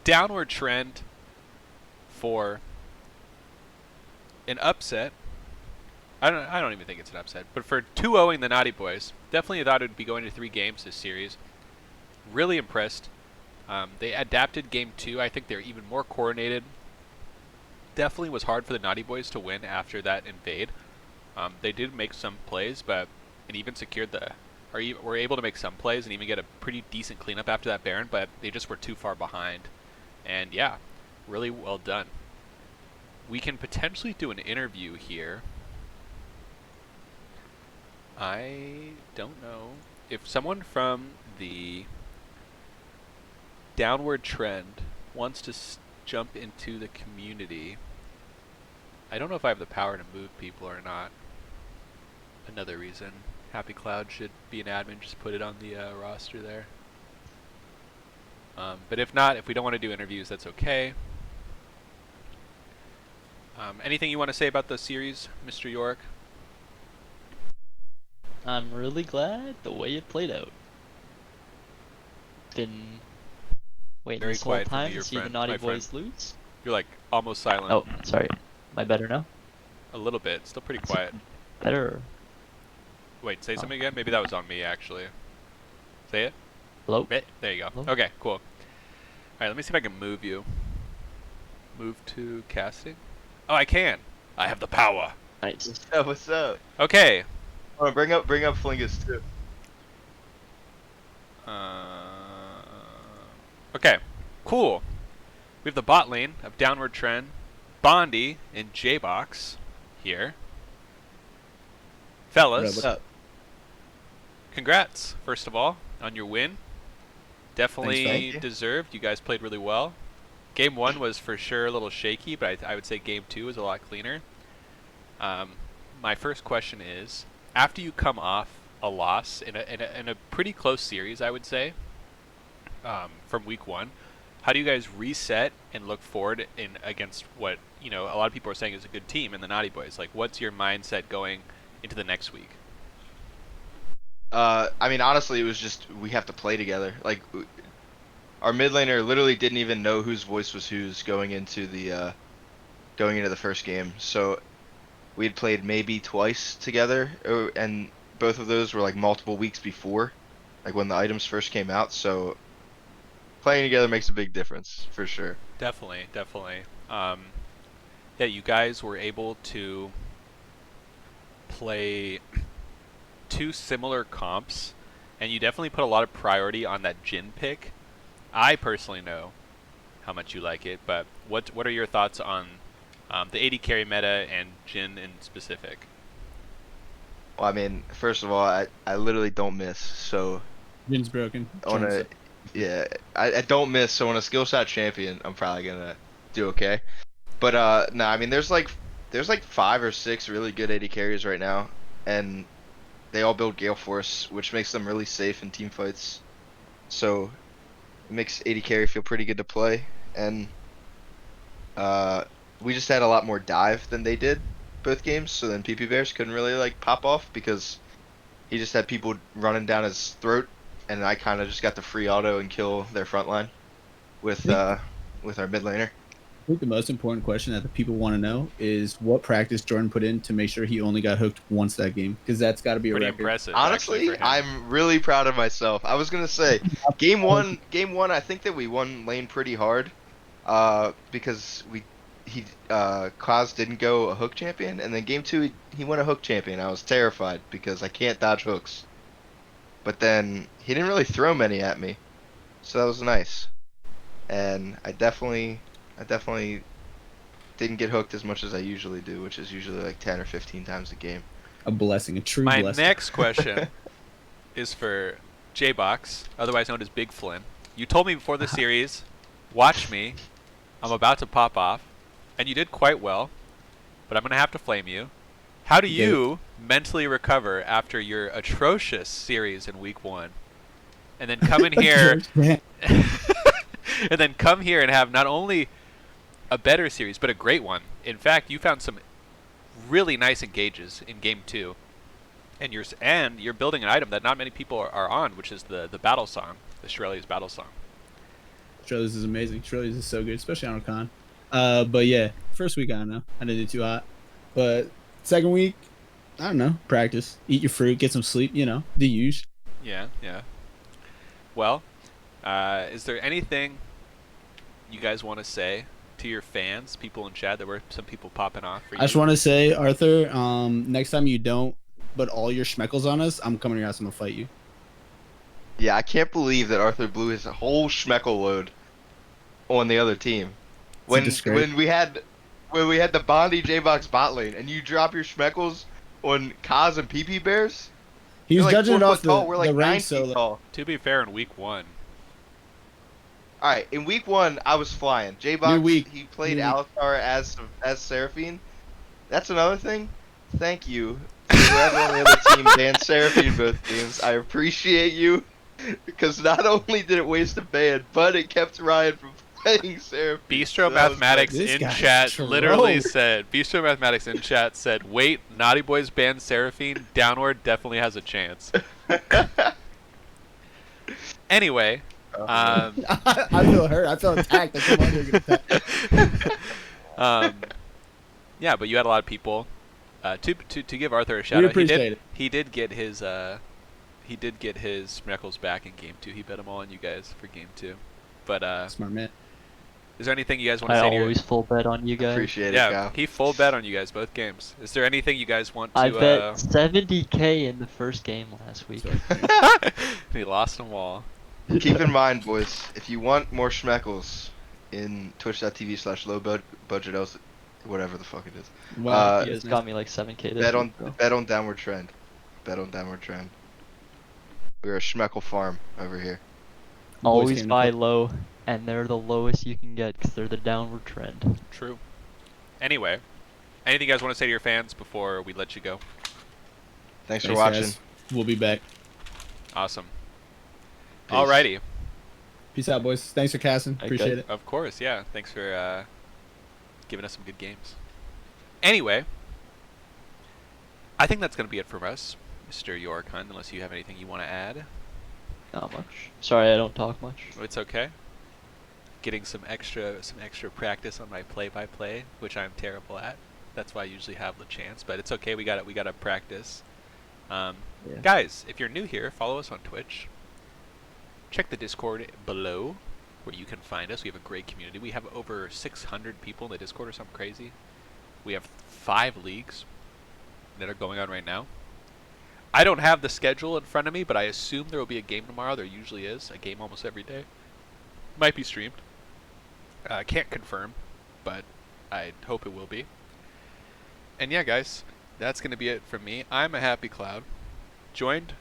Downward Trend for an upset. I don't even think it's an upset, but for 2-0ing the Naughty Boys. Definitely thought it would be going to 3 games this series. Really impressed. They adapted game 2. I think they're even more coordinated. Definitely was hard for the Naughty Boys to win after that invade. They did make some plays, and even secured were able to make some plays and even get a pretty decent cleanup after that Baron, but they just were too far behind. And yeah, really well done. We can potentially do an interview here. I don't know if someone from the Downward Trend wants to jump into the community. I don't know if I have the power to move people or not. Another reason Happy Cloud should be an admin, just put it on the roster there. But if not, if we don't want to do interviews, that's okay. Anything you want to say about the series, Mr. York? I'm really glad the way it played out. Been waiting Very this whole quiet for me, time your to see the friend, Naughty my Boys friend. lose. You're like almost silent. Oh, sorry. Am I better now? A little bit. Still pretty quiet. Better. Wait, say something again? Maybe that was on me, actually. Say it? Hello? There you go. Hello? Okay, cool. Alright, let me see if I can move you. Move to casting? Oh, I can! I have the power! Nice. Yeah, what's up? Okay. Oh, bring up Flingus too. Okay, cool. We have the bot lane of Downward Trend, Bondi, and J-Box here. Fellas, What's up? congrats, first of all, on your win. Definitely Thank you. deserved. You guys played really well. Game 1 was for sure a little shaky, but I would say Game 2 was a lot cleaner. My first question is, after you come off a loss in a pretty close series, I would say, from week 1, how do you guys reset and look forward against what, a lot of people are saying is a good team in the Naughty Boys? Like, what's your mindset going into the next week? I mean, honestly, it was just we have to play together. Like, our mid laner literally didn't even know whose voice was whose going into the going into the first game. So we had played maybe twice together, and both of those were like multiple weeks before, like when the items first came out. So playing together makes a big difference for sure. Definitely, definitely. Yeah, you guys were able to play two similar comps, and you definitely put a lot of priority on that Jin pick. I personally know how much you like it, but what are your thoughts on the AD carry meta and Jin in specific? Well, I mean, first of all, I literally don't miss. So Jin's broken. on a yeah, I don't miss. So on a skill shot champion, I'm probably gonna do okay. But no, I mean, there's like 5 or 6 really good AD carries right now, and they all build Gale Force, which makes them really safe in team fights. So it makes AD carry feel pretty good to play, and we just had a lot more dive than they did both games. So then PP Bears couldn't really like pop off because he just had people running down his throat, and I kind of just got the free auto and kill their front line with our mid laner. I think the most important question that the people want to know is what practice Jordan put in to make sure he only got hooked once that game, because that's got to be a Pretty record. impressive. Honestly, actually, for him. I'm really proud of myself. I was gonna say, game one, I think that we won lane pretty hard, because Kaz didn't go a hook champion, and then game 2 he went a hook champion. I was terrified because I can't dodge hooks, but then he didn't really throw many at me, so that was nice, and I definitely didn't get hooked as much as I usually do, which is usually like 10 or 15 times a game. A blessing, a true My blessing. next question is for J-Box, otherwise known as Big Flynn. You told me before the series, watch me, I'm about to pop off, and you did quite well, but I'm going to have to flame you. How do you mentally recover after your atrocious series in week 1? And then come in here and then come here and have not only a better series, but a great one. In fact, you found some really nice engages in game 2, and you're building an item that not many people are on, which is the battle song, the Shirley's battle song. Shirley's is amazing. Shirley's is so good, especially on a con. But yeah, first week I don't know, I didn't do too hot, but second week, I don't know, practice, eat your fruit, get some sleep, the use. Yeah, yeah. Well, is there anything you guys want to say to your fans, people in chat? There were some people popping off for you. I just want to say, Arthur, next time you don't put all your schmeckles on us, I'm coming to your house and I'm gonna fight you. Yeah, I can't believe that Arthur blew his whole Schmeckel load on the other team. When we had the Bondi J-Box bot lane and you drop your Schmeckles on Kaz and PP Bears? He was You're like judging it 4 off foot tall, we're the like 9 rank feet solo. tall. To be fair, in week 1. Alright, in week 1 I was flying. J-Box, New week. he played New week. Alistar as Seraphine. That's another thing. Thank you to whoever on the other team banned Seraphine both games. I appreciate you, because not only did it waste a ban, but it kept Ryan from playing Seraphine. Bistro So that was Mathematics This in guy's chat troll. literally said, Bistro Mathematics in chat said, wait, Naughty Boys banned Seraphine, Downward definitely has a chance. Anyway, I feel hurt. I feel attacked. I come on here and get attacked. yeah, but you had a lot of people. To give Arthur a shout We out, appreciate it. he did get his Schmeckles back in game 2. He bet them all on you guys for game 2. But Smart man. is there anything you guys want to I say to your... always full bet on you guys. Appreciate it, Yeah, Kyle. he full bet on you guys both games. Is there anything you guys want to... I bet 70K in the first game last week. he lost them all. Keep in mind, boys, if you want more Schmeckles in twitch.tv/low-budget else, whatever the fuck it is, Wow, You guys got me like 7K this bet on week, bro. bet on Downward Trend. Bet on Downward Trend. We're a Schmeckle farm over here. Always came to buy play. low, and they're the lowest you can get because they're the downward trend. True. Anyway, anything you guys want to say to your fans before we let you go? Thanks for Thanks, watching. guys. We'll be back. Awesome. Peace. Alrighty. Peace out, boys. Thanks for casting. Okay. Appreciate it. Of course, yeah. Thanks for giving us some good games. Anyway, I think that's going to be it from us, Mr. Yorkhunt, unless you have anything you want to add. Not much. Sorry, I don't talk much. It's okay. getting some extra practice on my play-by-play, which I'm terrible at. That's why I usually have the chance, but it's okay. We got to practice. Yeah. Guys, if you're new here, follow us on Twitch. Check the Discord below, where you can find us. We have a great community. We have over 600 people in the Discord or something crazy. We have 5 leagues that are going on right now. I don't have the schedule in front of me, but I assume there will be a game tomorrow. There usually is a game almost every day. Might be streamed. Can't confirm, but I hope it will be. And yeah, guys, that's going to be it from me. I'm a Happy Cloud, joined